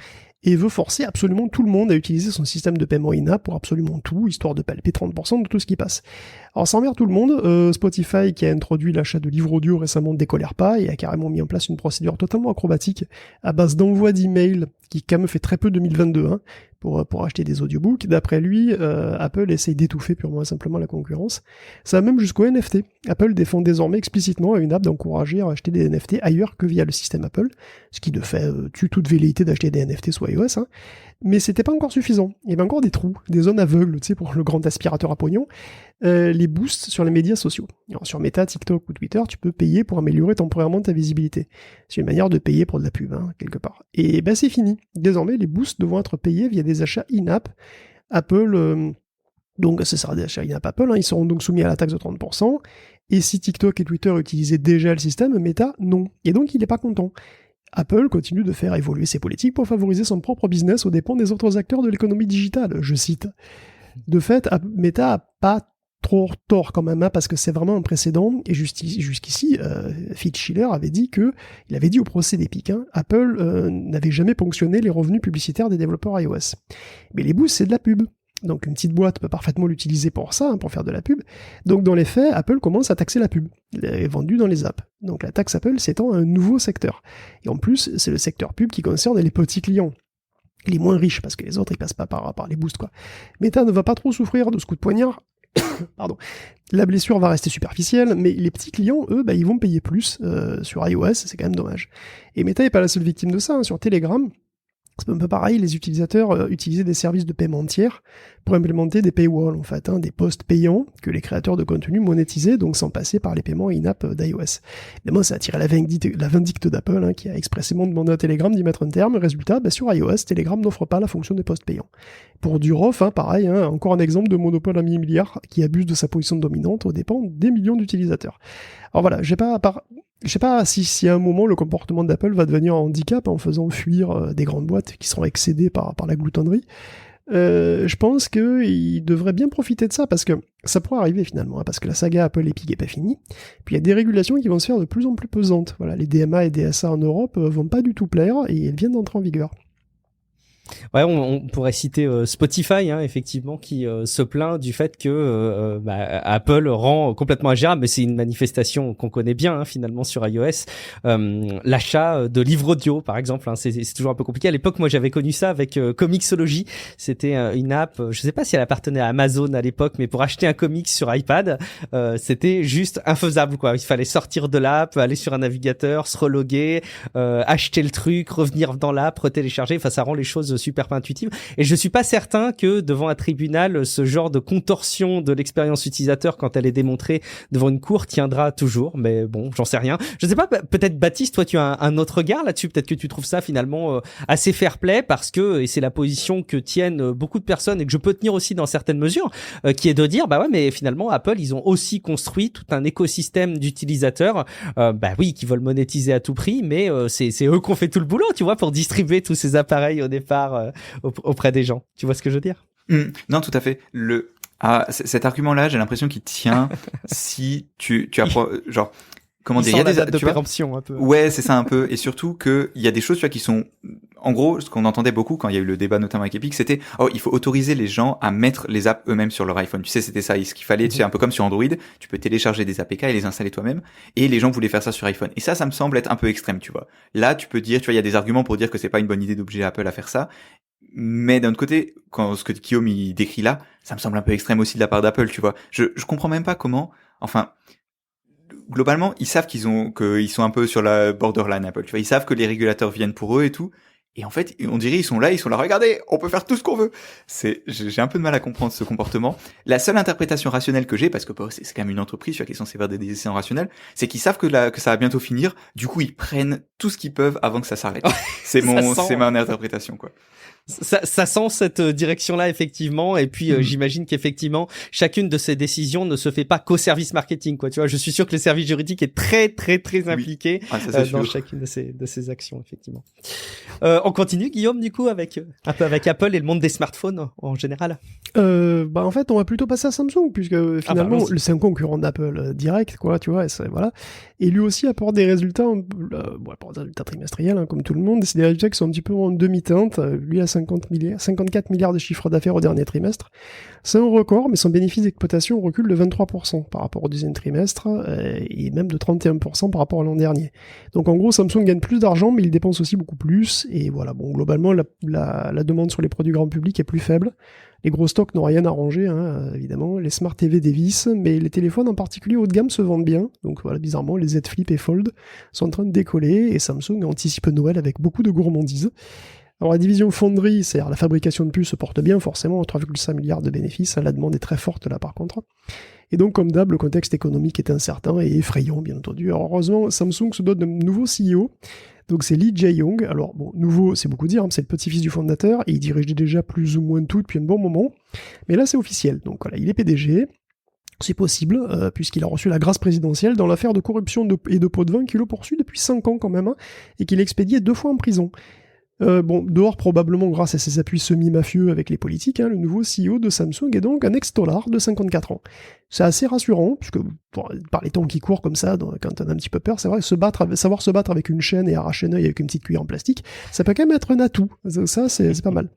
et veut forcer absolument tout le monde à utiliser son système de paiement in-app pour absolument tout, histoire de palper 30% de tout ce qui passe. Alors ça emmerde tout le monde, Spotify qui a introduit l'achat de livres audio récemment ne décolère pas et a carrément mis en place une procédure totalement acrobatique à base d'envoi d'emails qui quand même fait très peu 2022 pour acheter des audiobooks. D'après lui, Apple essaye d'étouffer purement et simplement la concurrence. Ça va même jusqu'au NFT. Apple défend désormais explicitement à une app d'encourager à acheter des NFT ailleurs que via le système Apple, ce qui de fait tue toute velléité d'acheter des NFT sur iOS. Mais c'était pas encore suffisant. Il y avait encore des trous, des zones aveugles, pour le grand aspirateur à pognon. les boosts sur les médias sociaux. Alors, sur Meta, TikTok ou Twitter, tu peux payer pour améliorer temporairement ta visibilité. C'est une manière de payer pour de la pub, quelque part. Et ben c'est fini. Désormais, les boosts devront être payés via des achats in-app. Apple, donc ce sera des achats in-app Apple, ils seront donc soumis à la taxe de 30%. Et si TikTok et Twitter utilisaient déjà le système, Meta, non. Et donc, il n'est pas content. Apple continue de faire évoluer ses politiques pour favoriser son propre business aux dépens des autres acteurs de l'économie digitale, je cite. De fait, Meta n'a pas trop tort quand même, parce que c'est vraiment un précédent, et jusqu'ici, Phil Schiller avait dit au procès d'Epic, Apple n'avait jamais ponctionné les revenus publicitaires des développeurs iOS. Mais les boosts, c'est de la pub. Donc une petite boîte peut parfaitement l'utiliser pour ça, pour faire de la pub. Donc dans les faits, Apple commence à taxer la pub, vendue dans les apps. Donc la taxe Apple s'étend à un nouveau secteur. Et en plus, c'est le secteur pub qui concerne les petits clients, les moins riches, parce que les autres, ils passent pas par les boosts, quoi. Meta ne va pas trop souffrir de ce coup de poignard. Pardon. La blessure va rester superficielle, mais les petits clients, eux, ils vont payer plus sur iOS, c'est quand même dommage. Et Meta n'est pas la seule victime de ça, sur Telegram. C'est un peu pareil, les utilisateurs utilisaient des services de paiement tiers pour implémenter des paywalls, en fait, des posts payants que les créateurs de contenu monétisaient, donc sans passer par les paiements in-app d'iOS. Évidemment, ça a attiré la vindicte d'Apple, qui a expressément demandé à Telegram d'y mettre un terme. Résultat, sur iOS, Telegram n'offre pas la fonction des posts payants. Pour Durov, pareil, encore un exemple de monopole à milliards qui abuse de sa position dominante aux dépens des millions d'utilisateurs. Alors voilà, je sais pas si à un moment le comportement d'Apple va devenir un handicap en faisant fuir des grandes boîtes qui seront excédées par la gloutonnerie. Je pense qu'il devrait bien profiter de ça, parce que ça pourrait arriver finalement, parce que la saga Apple Epic est pas finie. Puis il y a des régulations qui vont se faire de plus en plus pesantes. Voilà, les DMA et DSA en Europe vont pas du tout plaire, et elles viennent d'entrer en vigueur. Ouais, on pourrait citer Spotify, effectivement, qui se plaint du fait que Apple rend complètement ingérable, mais c'est une manifestation qu'on connaît bien finalement sur iOS. L'achat de livres audio, par exemple, c'est toujours un peu compliqué. À l'époque, moi, j'avais connu ça avec Comixology. C'était une app, je sais pas si elle appartenait à Amazon à l'époque, mais pour acheter un comics sur iPad, c'était juste infaisable, quoi. Il fallait sortir de l'app, aller sur un navigateur, se reloguer, acheter le truc, revenir dans l'app, retélécharger. Enfin, ça rend les choses super pas intuitive, et je suis pas certain que devant un tribunal, ce genre de contorsion de l'expérience utilisateur, quand elle est démontrée devant une cour, tiendra toujours. Mais bon, j'en sais rien. Je sais pas, peut-être Baptiste, toi tu as un autre regard là-dessus, peut-être que tu trouves ça finalement assez fair-play, parce que, et c'est la position que tiennent beaucoup de personnes et que je peux tenir aussi dans certaines mesures, qui est de dire ouais, mais finalement Apple, ils ont aussi construit tout un écosystème d'utilisateurs oui, qui veulent monétiser à tout prix, mais c'est eux qui ont fait tout le boulot, tu vois, pour distribuer tous ces appareils au départ auprès des gens. Tu vois ce que je veux dire? Non, tout à fait. Cet argument-là, j'ai l'impression qu'il tient si tu apprends, genre, comment dire, il y a des date de péremption un peu. Ouais, c'est ça un peu, et surtout que il y a des choses, tu vois, qui sont, en gros, ce qu'on entendait beaucoup quand il y a eu le débat notamment avec Epic, c'était il faut autoriser les gens à mettre les apps eux-mêmes sur leur iPhone. Tu sais, c'était ça, ce qu'il fallait, tu sais, un peu comme sur Android, tu peux télécharger des APK et les installer toi-même, et les gens voulaient faire ça sur iPhone. Et ça me semble être un peu extrême, tu vois. Là, tu peux dire, tu vois, il y a des arguments pour dire que c'est pas une bonne idée d'obliger Apple à faire ça. Mais d'un autre côté, ce que Guillaume il décrit là, ça me semble un peu extrême aussi de la part d'Apple, tu vois. Je comprends même pas comment, enfin, globalement, ils savent qu'ils sont un peu sur la borderline Apple, tu vois. Ils savent que les régulateurs viennent pour eux et tout. Et en fait, on dirait ils sont là, regardez, on peut faire tout ce qu'on veut. J'ai un peu de mal à comprendre ce comportement. La seule interprétation rationnelle que j'ai, parce que c'est quand même une entreprise, tu vois, qui est censée faire des décisions rationnelles, c'est qu'ils savent que ça va bientôt finir. Du coup, ils prennent tout ce qu'ils peuvent avant que ça s'arrête. C'est ma interprétation, quoi. Ça sent cette direction-là, effectivement. Et puis, j'imagine qu'effectivement, chacune de ces décisions ne se fait pas qu'au service marketing, quoi. Tu vois, je suis sûr que le service juridique est très, très, très impliqué dans chacune de ces actions, effectivement. On continue, Guillaume, du coup, avec Apple et le monde des smartphones en général. En fait, on va plutôt passer à Samsung, puisque finalement, c'est un concurrent d'Apple direct, quoi, tu vois, et voilà. Et lui aussi apporte des résultats, pas des résultats trimestriels, comme tout le monde. C'est des résultats qui sont un petit peu en demi-teinte. Lui a 54 milliards de chiffre d'affaires au dernier trimestre. C'est un record, mais son bénéfice d'exploitation recule de 23% par rapport au deuxième trimestre, et même de 31% par rapport à l'an dernier. Donc en gros, Samsung gagne plus d'argent, mais il dépense aussi beaucoup plus, et voilà, bon, globalement, la demande sur les produits grand public est plus faible. Les gros stocks n'ont rien arrangé, évidemment. Les Smart TV dévissent, mais les téléphones en particulier haut de gamme se vendent bien. Donc voilà, bizarrement, les Z Flip et Fold sont en train de décoller, et Samsung anticipe Noël avec beaucoup de gourmandise. Alors la division fonderie, c'est-à-dire la fabrication de puces, se porte bien forcément, 3,5 milliards de bénéfices, la demande est très forte là par contre. Et donc comme d'hab, le contexte économique est incertain et effrayant bien entendu. Alors heureusement, Samsung se dote d'un nouveau CEO, donc c'est Lee Jae-yong. Alors bon, nouveau, c'est beaucoup dire, hein, c'est le petit-fils du fondateur, et il dirigeait déjà plus ou moins tout depuis un bon moment. Mais là c'est officiel, donc voilà, il est PDG. C'est possible, puisqu'il a reçu la grâce présidentielle dans l'affaire de corruption et de pots de vin qu'il le poursuit depuis 5 ans quand même, hein, et qu'il est expédié 2 fois en prison. Bon, dehors probablement grâce à ses appuis semi-mafieux avec les politiques, hein, le nouveau CEO de Samsung est donc un ex-dollar de 54 ans. C'est assez rassurant, puisque par les temps qui courent comme ça, quand on a un petit peu peur, c'est vrai que savoir se battre avec une chaîne et arracher un œil avec une petite cuillère en plastique, ça peut quand même être un atout. Ça, c'est pas mal.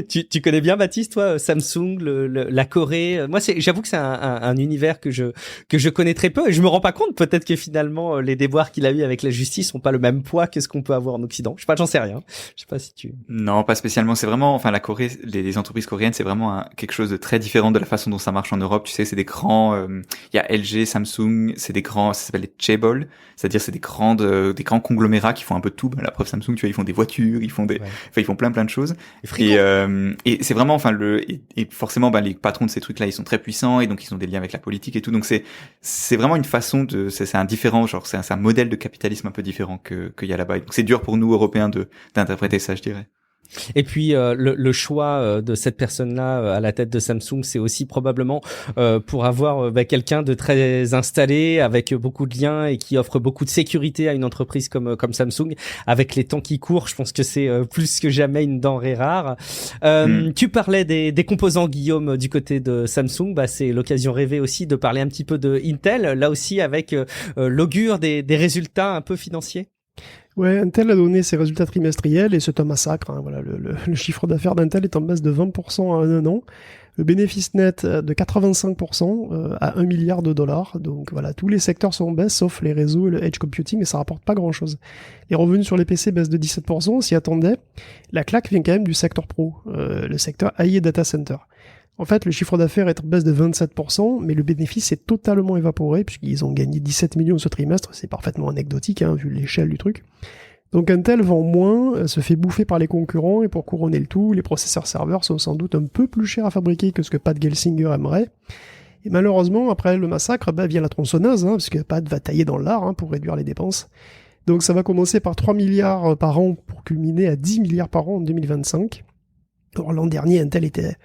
Tu connais bien, Baptiste, toi, Samsung, la Corée. Moi, j'avoue que c'est un univers que je connais très peu, et je me rends pas compte. Peut-être que finalement, les déboires qu'il a eu avec la justice ont pas le même poids que ce qu'on peut avoir en Occident. Je sais pas, j'en sais rien. Je sais pas si tu. Non, pas spécialement. C'est vraiment, enfin, la Corée, les entreprises coréennes, c'est vraiment quelque chose de très différent de la façon dont ça marche en Europe. Tu sais, c'est des grands. Il y a LG, Samsung, c'est des grands. Ça s'appelle les chaebol, c'est-à-dire c'est des grands conglomérats qui font un peu de tout. La preuve, Samsung, tu vois, ils font des voitures, ils font ils font plein de choses. Et c'est vraiment, enfin, et forcément, les patrons de ces trucs-là, ils sont très puissants, et donc ils ont des liens avec la politique et tout. Donc c'est vraiment une façon c'est un différent, genre, c'est un modèle de capitalisme un peu différent qu'il y a là-bas. Donc c'est dur pour nous, Européens, d'interpréter ça, je dirais. Et puis le choix de cette personne-là à la tête de Samsung, c'est aussi probablement pour avoir quelqu'un de très installé, avec beaucoup de liens et qui offre beaucoup de sécurité à une entreprise comme Samsung. Avec les temps qui courent, je pense que c'est plus que jamais une denrée rare. Tu parlais des composants, Guillaume, du côté de Samsung. C'est l'occasion rêvée aussi de parler un petit peu de Intel, là aussi avec l'augure des résultats un peu financiers. Ouais, Intel a donné ses résultats trimestriels et c'est un massacre. Hein. Voilà, le chiffre d'affaires d'Intel est en baisse de 20% en un an. Le bénéfice net de 85% à 1 milliard de dollars. Donc voilà, tous les secteurs sont en baisse sauf les réseaux et le edge computing, et ça rapporte pas grand-chose. Les revenus sur les PC baissent de 17%, on s'y attendait. La claque vient quand même du secteur pro, le secteur AI et data center. En fait, le chiffre d'affaires est en baisse de 27%, mais le bénéfice est totalement évaporé, puisqu'ils ont gagné 17 millions ce trimestre, c'est parfaitement anecdotique, hein, vu l'échelle du truc. Donc Intel vend moins, se fait bouffer par les concurrents, et pour couronner le tout, les processeurs serveurs sont sans doute un peu plus chers à fabriquer que ce que Pat Gelsinger aimerait. Et malheureusement, après le massacre, vient la tronçonneuse, hein, parce que Pat va tailler dans l'art pour réduire les dépenses. Donc ça va commencer par 3 milliards par an pour culminer à 10 milliards par an en 2025. Alors, l'an dernier, Intel était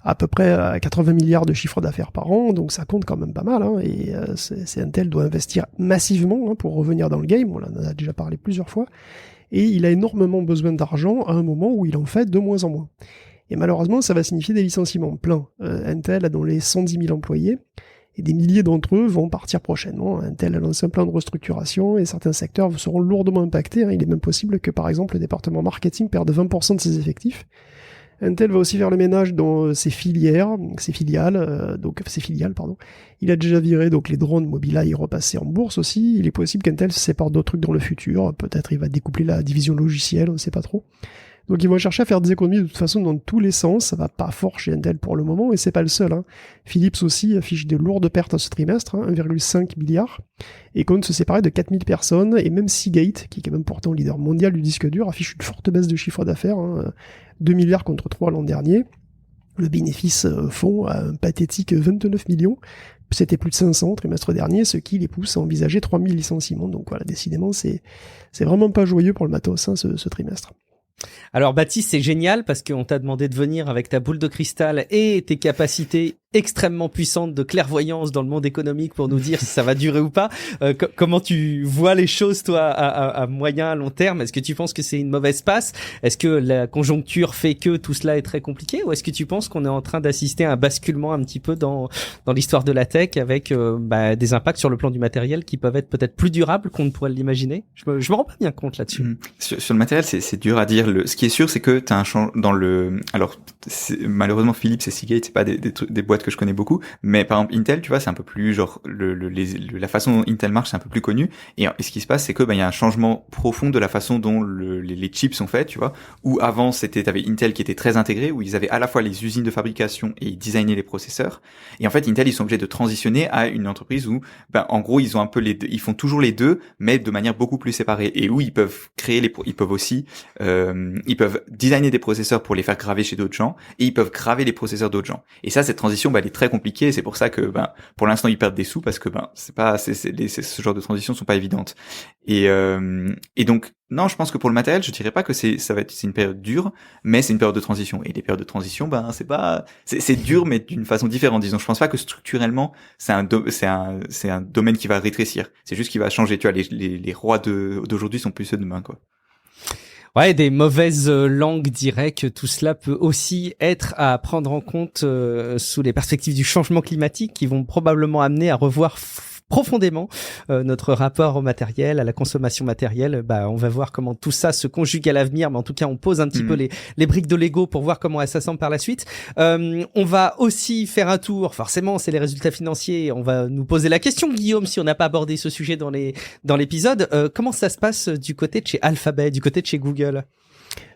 à peu près à 80 milliards de chiffre d'affaires par an, donc ça compte quand même pas mal, hein, et Intel doit investir massivement pour revenir dans le game, on en a déjà parlé plusieurs fois, et il a énormément besoin d'argent à un moment où il en fait de moins en moins. Et malheureusement, ça va signifier des licenciements pleins. Intel a dans les 110 000 employés, et des milliers d'entre eux vont partir prochainement. Intel a lancé un plan de restructuration, et certains secteurs seront lourdement impactés. Il est même possible que, par exemple, le département marketing perde 20% de ses effectifs. Intel va aussi faire le ménage dans ses filiales. Il a déjà viré donc les drones Mobileye et repassé en bourse aussi. Il est possible qu'Intel se sépare d'autres trucs dans le futur. Peut-être il va découpler la division logicielle, on ne sait pas trop. Donc ils vont chercher à faire des économies de toute façon dans tous les sens. Ça va pas fort chez Intel pour le moment, et c'est pas le seul. Hein. Philips aussi affiche de lourdes pertes ce trimestre, 1,5 milliard, et compte se séparer de 4000 personnes. Et même Seagate, qui est quand même pourtant leader mondial du disque dur, affiche une forte baisse de chiffre d'affaires, 2 milliards contre 3 l'an dernier. Le bénéfice fond à un pathétique 29 millions. C'était plus de 500 trimestre dernier, ce qui les pousse à envisager 3000 licenciements. Donc voilà, décidément, c'est vraiment pas joyeux pour le matos, ce trimestre. Alors Baptiste, c'est génial parce qu'on t'a demandé de venir avec ta boule de cristal et tes capacités extrêmement puissantes de clairvoyance dans le monde économique pour nous dire si ça va durer ou pas. Comment tu vois les choses, toi, à moyen, à long terme? Est-ce que tu penses que c'est une mauvaise passe? Est-ce que la conjoncture fait que tout cela est très compliqué? Ou est-ce que tu penses qu'on est en train d'assister à un basculement un petit peu dans l'histoire de la tech avec des impacts sur le plan du matériel qui peuvent être peut-être plus durables qu'on ne pourrait l'imaginer? Je me rends pas bien compte là-dessus. Sur le matériel, c'est dur à dire. Ce qui est sûr, c'est que t'as un changement dans le. Alors, malheureusement, Philips et Seagate, c'est pas des boîtes boîte que je connais beaucoup, mais par exemple Intel, tu vois, c'est un peu plus genre la façon dont Intel marche, c'est un peu plus connu. Et ce qui se passe, c'est que il y a un changement profond de la façon dont les chips sont faits, tu vois. Où avant t'avais Intel qui était très intégré, où ils avaient à la fois les usines de fabrication et ils designaient les processeurs. Et en fait, Intel, ils sont obligés de transitionner à une entreprise où, en gros, ils ont un peu ils font toujours les deux, mais de manière beaucoup plus séparée. Et où ils peuvent ils peuvent aussi, ils peuvent designer des processeurs pour les faire graver chez d'autres gens, et ils peuvent graver les processeurs d'autres gens. Et ça, cette transition, elle est très compliquée, et c'est pour ça que, pour l'instant, ils perdent des sous, parce que, ce genre de transitions sont pas évidentes. Et donc, non, je pense que pour le matériel, je dirais pas que c'est une période dure, mais c'est une période de transition. Et les périodes de transition, c'est dur, mais d'une façon différente, disons. Je pense pas que structurellement, c'est un domaine qui va rétrécir. C'est juste qu'il va changer, tu vois, les rois d'aujourd'hui sont plus ceux de demain, quoi. Ouais, des mauvaises langues diraient que tout cela peut aussi être à prendre en compte sous les perspectives du changement climatique qui vont probablement amener à revoir profondément notre rapport au matériel, à la consommation matérielle. On va voir comment tout ça se conjugue à l'avenir, mais en tout cas on pose un petit peu les briques de Lego pour voir comment elles s'assemblent par la suite. On va aussi faire un tour, forcément c'est les résultats financiers, on va nous poser la question, Guillaume, si on n'a pas abordé ce sujet dans l'épisode, comment ça se passe du côté de chez Alphabet, du côté de chez Google?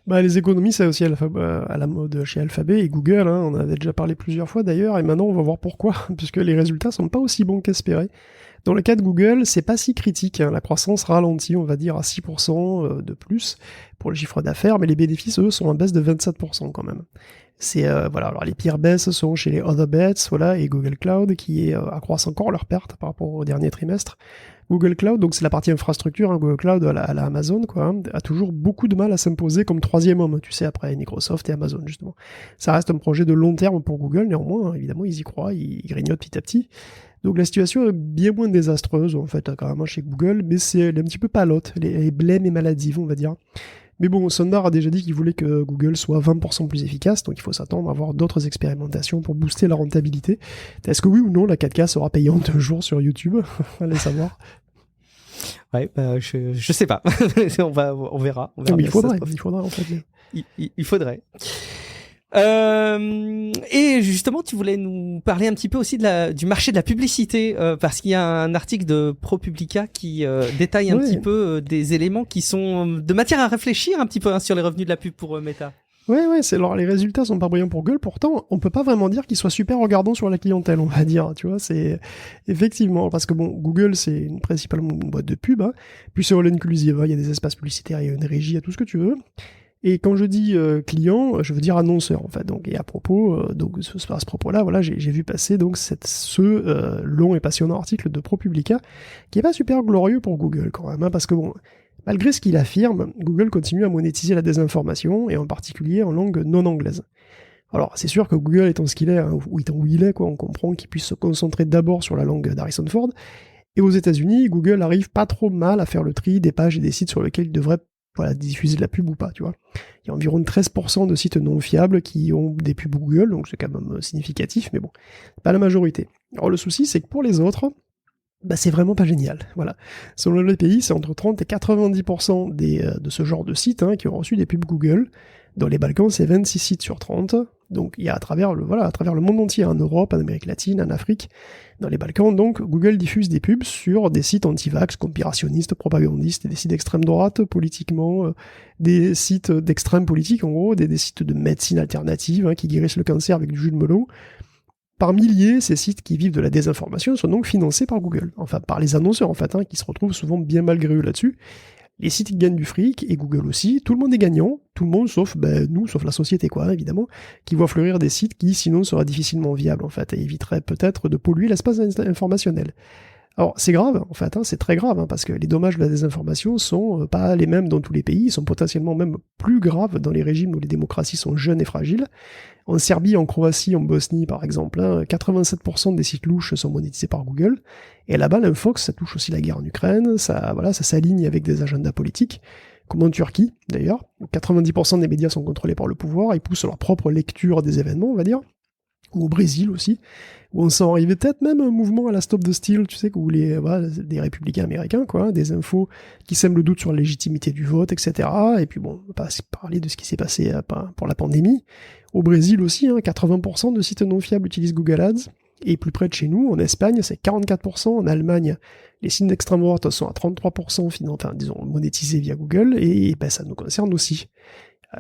Les économies, c'est aussi à la mode chez Alphabet et Google, hein, on en avait déjà parlé plusieurs fois d'ailleurs, et maintenant on va voir pourquoi, puisque les résultats sont pas aussi bons qu'espérés. Dans le cas de Google, c'est pas si critique, hein. La croissance ralentit, on va dire, à 6% de plus pour le chiffre d'affaires, mais les bénéfices, eux, sont en baisse de 27% quand même. Alors les pires baisses sont chez les Other Bets, et Google Cloud, qui accroissent encore leurs pertes par rapport au dernier trimestre. Google Cloud, donc c'est la partie infrastructure, hein, Google Cloud à la Amazon, a toujours beaucoup de mal à s'imposer comme troisième homme, tu sais, après Microsoft et Amazon, justement. Ça reste un projet de long terme pour Google, néanmoins, hein, évidemment, ils y croient, ils grignotent petit à petit. Donc la situation est bien moins désastreuse, en fait, carrément chez Google, mais elle est un petit peu palote, elle est blême et maladive, on va dire. Mais bon, Sundar a déjà dit qu'il voulait que Google soit 20% plus efficace, donc il faut s'attendre à avoir d'autres expérimentations pour booster la rentabilité. Est-ce que oui ou non, la 4K sera payante un jour sur YouTube? Allez savoir. Ouais, je sais pas. on verra. Mais il faudrait en fait. Il faudrait. Et justement, tu voulais nous parler un petit peu aussi du marché de la publicité, parce qu'il y a un article de ProPublica qui détaille un petit peu des éléments qui sont de matière à réfléchir un petit peu sur les revenus de la pub pour Meta. Ouais, alors les résultats sont pas brillants pour Google, pourtant on peut pas vraiment dire qu'ils soient super regardants sur la clientèle, on va dire, tu vois, c'est effectivement, parce que Google c'est principalement une boîte de pub, hein, puis c'est all inclusive, il y a des espaces publicitaires, il y a une régie, il y a tout ce que tu veux. Et quand je dis client, je veux dire annonceur en fait. Donc, et à propos, à ce propos-là, j'ai vu passer donc ce long et passionnant article de ProPublica, qui est pas super glorieux pour Google quand même, hein, parce que malgré ce qu'il affirme, Google continue à monétiser la désinformation, et en particulier en langue non anglaise. Alors, c'est sûr que Google étant ce qu'il est, hein, où il est, on comprend qu'il puisse se concentrer d'abord sur la langue d'Harrison Ford. Et aux États-Unis, Google arrive pas trop mal à faire le tri des pages et des sites sur lesquels il devrait diffuser de la pub ou pas, tu vois. Il y a environ 13% de sites non fiables qui ont des pubs Google, donc c'est quand même significatif, mais bon, pas la majorité. Alors le souci, c'est que pour les autres, c'est vraiment pas génial, voilà. Selon les pays, c'est entre 30 et 90% de ce genre de sites qui ont reçu des pubs Google. Dans les Balkans, c'est 26 sites sur 30. Donc il y a à travers le monde entier, en Europe, en Amérique latine, en Afrique, dans les Balkans, donc Google diffuse des pubs sur des sites anti-vax, conspirationnistes, propagandistes, des sites d'extrême droite, politiquement, des sites d'extrême politique, en gros, des sites de médecine alternative qui guérissent le cancer avec du jus de melon. Par milliers, ces sites qui vivent de la désinformation sont donc financés par Google, enfin par les annonceurs en fait, qui se retrouvent souvent bien malgré eux là-dessus. Les sites qui gagnent du fric, et Google aussi, tout le monde est gagnant, tout le monde sauf nous, sauf la société évidemment, qui voit fleurir des sites qui sinon seraient difficilement viables en fait, et éviteraient peut-être de polluer l'espace informationnel. Alors c'est grave en fait, c'est très grave, parce que les dommages de la désinformation sont pas les mêmes dans tous les pays, ils sont potentiellement même plus graves dans les régimes où les démocraties sont jeunes et fragiles. En Serbie, en Croatie, en Bosnie par exemple, 87% des sites louches sont monétisés par Google, et là-bas l'infox, ça touche aussi la guerre en Ukraine, ça s'aligne avec des agendas politiques, comme en Turquie d'ailleurs, 90% des médias sont contrôlés par le pouvoir, ils poussent leur propre lecture des événements, on va dire. ou au Brésil aussi, où on sent arriver peut-être même un mouvement à la Stop the Steal, tu sais, où des républicains américains, quoi, des infos qui sèment le doute sur la légitimité du vote, etc. Et puis bon, on va pas parler de ce qui s'est passé pour la pandémie. Au Brésil aussi, 80% de sites non fiables utilisent Google Ads. Et plus près de chez nous, en Espagne, c'est 44%. En Allemagne, les sites d'extrême droite sont à 33%, monétisés via Google. Et ça nous concerne aussi.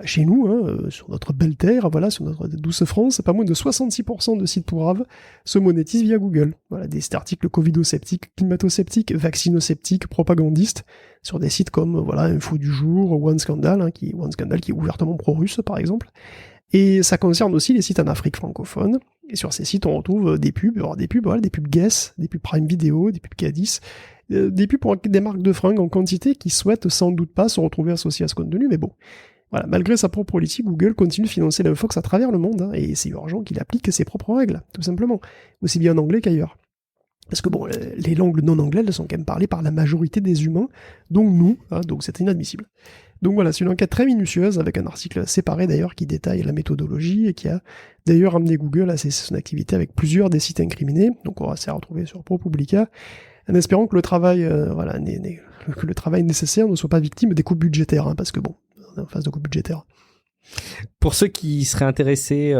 Chez nous, sur notre belle terre, sur notre douce France, pas moins de 66% de sites pourraves se monétisent via Google. Voilà, des articles covido-sceptiques, climato-sceptiques, vaccino-sceptiques, propagandistes, sur des sites comme Info du Jour, One Scandal, qui est ouvertement pro-russe par exemple. Et ça concerne aussi les sites en Afrique francophone. Et sur ces sites, on retrouve des pubs, des pubs Guess, des pubs Prime Video, des pubs K10, des pubs pour des marques de fringues en quantité qui souhaitent sans doute pas se retrouver associées à ce contenu, mais bon. Voilà, malgré sa propre politique, Google continue de financer l'infox à travers le monde, et c'est urgent qu'il applique ses propres règles, tout simplement, aussi bien en anglais qu'ailleurs. Parce que bon, les langues non anglaises sont quand même parlées par la majorité des humains, donc nous, donc c'est inadmissible. Donc voilà, c'est une enquête très minutieuse, avec un article séparé d'ailleurs qui détaille la méthodologie, et qui a d'ailleurs amené Google à cesser son activité avec plusieurs des sites incriminés, donc on va s'y retrouver sur ProPublica, en espérant que le travail, que le travail nécessaire ne soit pas victime des coupes budgétaires, parce que bon, en phase de coupe budgétaire. Pour ceux qui seraient intéressés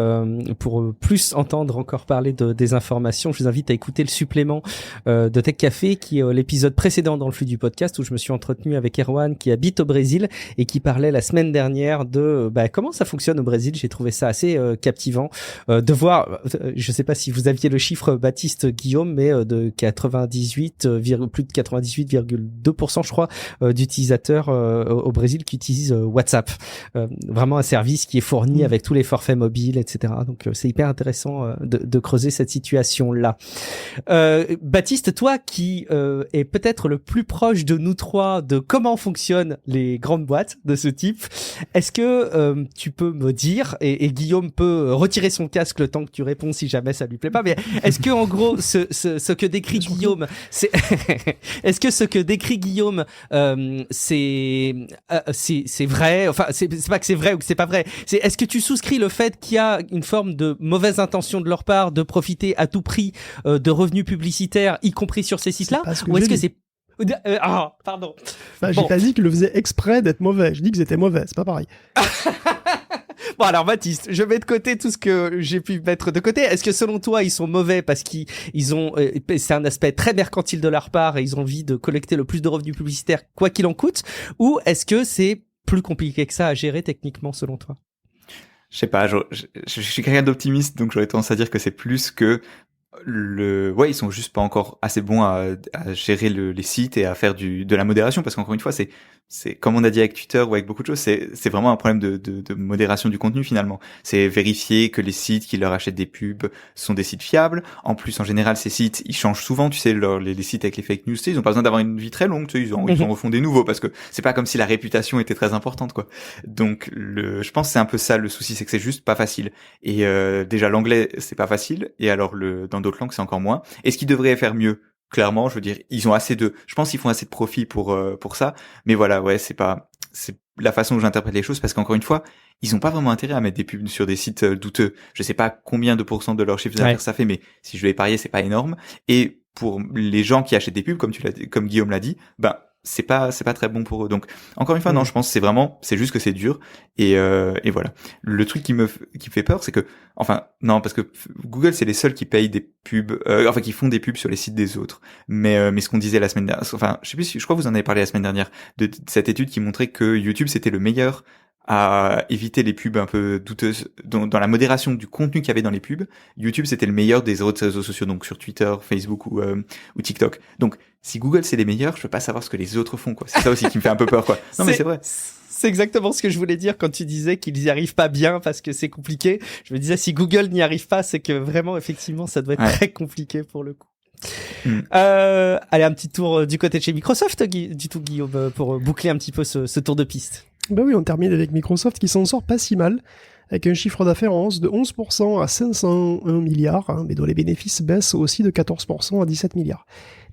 pour plus entendre encore parler de désinformation, je vous invite à écouter le supplément de Tech Café, qui est l'épisode précédent dans le flux du podcast, où je me suis entretenu avec Erwan qui habite au Brésil et qui parlait la semaine dernière de comment ça fonctionne au Brésil. J'ai trouvé ça assez captivant de voir, je sais pas si vous aviez le chiffre, Baptiste, Guillaume, mais de plus de 98,2% je crois d'utilisateurs au Brésil qui utilisent WhatsApp. Vraiment un service qui est fourni avec tous les forfaits mobiles, etc. Donc c'est hyper intéressant de creuser cette situation-là. Baptiste, toi qui est peut-être le plus proche de nous trois de comment fonctionnent les grandes boîtes de ce type, est-ce que tu peux me dire, et Guillaume peut retirer son casque le temps que tu réponds si jamais ça lui plaît pas, mais est-ce que en gros ce que décrit Guillaume, c'est est-ce que ce que décrit Guillaume c'est vrai, enfin c'est pas que c'est vrai ou que c'est pas vrai, c'est est-ce que tu souscris le fait qu'il y a une forme de mauvaise intention de leur part de profiter à tout prix de revenus publicitaires, y compris sur ces sites-là, ou est-ce que c'est pardon. J'ai pas dit qu'ils le faisaient exprès d'être mauvais, je dis qu'ils étaient mauvais, c'est pas pareil. Bon alors Baptiste, je mets de côté tout ce que j'ai pu mettre de côté. Est-ce que selon toi ils sont mauvais parce qu'ils ont c'est un aspect très mercantile de leur part et ils ont envie de collecter le plus de revenus publicitaires quoi qu'il en coûte, ou est-ce que c'est plus compliqué que ça à gérer techniquement selon toi? Je sais pas, je suis quelqu'un d'optimiste, donc j'aurais tendance à dire que c'est plus que ils sont juste pas encore assez bons à gérer les sites et à faire de la modération, parce qu'encore une fois, c'est comme on a dit avec Twitter ou avec beaucoup de choses, c'est vraiment un problème de modération du contenu finalement. C'est vérifier que les sites qui leur achètent des pubs sont des sites fiables. En plus, en général, ces sites, ils changent souvent, tu sais, les sites avec les fake news, tu sais, ils ont pas besoin d'avoir une vie très longue, tu sais, ils en refont des nouveaux, parce que c'est pas comme si la réputation était très importante, quoi. Donc, je pense que c'est un peu ça le souci, c'est que c'est juste pas facile. Et déjà, l'anglais, c'est pas facile, et alors dans d'autres langues, c'est encore moins. Est-ce qu'ils devraient faire mieux? Clairement, je veux dire, je pense qu'ils font assez de profit pour ça, mais voilà, ouais, c'est la façon dont j'interprète les choses, parce qu'encore une fois, ils ont pas vraiment intérêt à mettre des pubs sur des sites douteux. Je sais pas combien de pourcents de leur chiffre d'affaires ça fait, mais si je vais parier, c'est pas énorme. Et pour les gens qui achètent des pubs, comme Guillaume l'a dit, c'est pas très bon pour eux. Donc encore une fois, non, je pense que c'est juste que c'est dur, et voilà. Le truc qui me fait peur, c'est que, enfin non, parce que Google, c'est les seuls qui payent des pubs, qui font des pubs sur les sites des autres. Mais ce qu'on disait la semaine dernière, enfin je sais plus, je crois que vous en avez parlé la semaine dernière de cette étude qui montrait que YouTube c'était le meilleur à éviter les pubs un peu douteuses dans la modération du contenu qu'il y avait dans les pubs. YouTube c'était le meilleur des autres réseaux sociaux, donc sur Twitter, Facebook ou TikTok. Donc si Google c'est les meilleurs, je veux pas savoir ce que les autres font, quoi. C'est ça aussi qui me fait un peu peur, quoi. Non mais c'est vrai. C'est exactement ce que je voulais dire quand tu disais qu'ils y arrivent pas bien parce que c'est compliqué. Je me disais, si Google n'y arrive pas, c'est que vraiment, effectivement, ça doit être très compliqué pour le coup. Allez, un petit tour du côté de chez Microsoft, Guillaume, pour boucler un petit peu ce tour de piste. Ben oui, on termine avec Microsoft qui s'en sort pas si mal, avec un chiffre d'affaires en hausse de 11% à 501 milliards, mais dont les bénéfices baissent aussi de 14% à 17 milliards,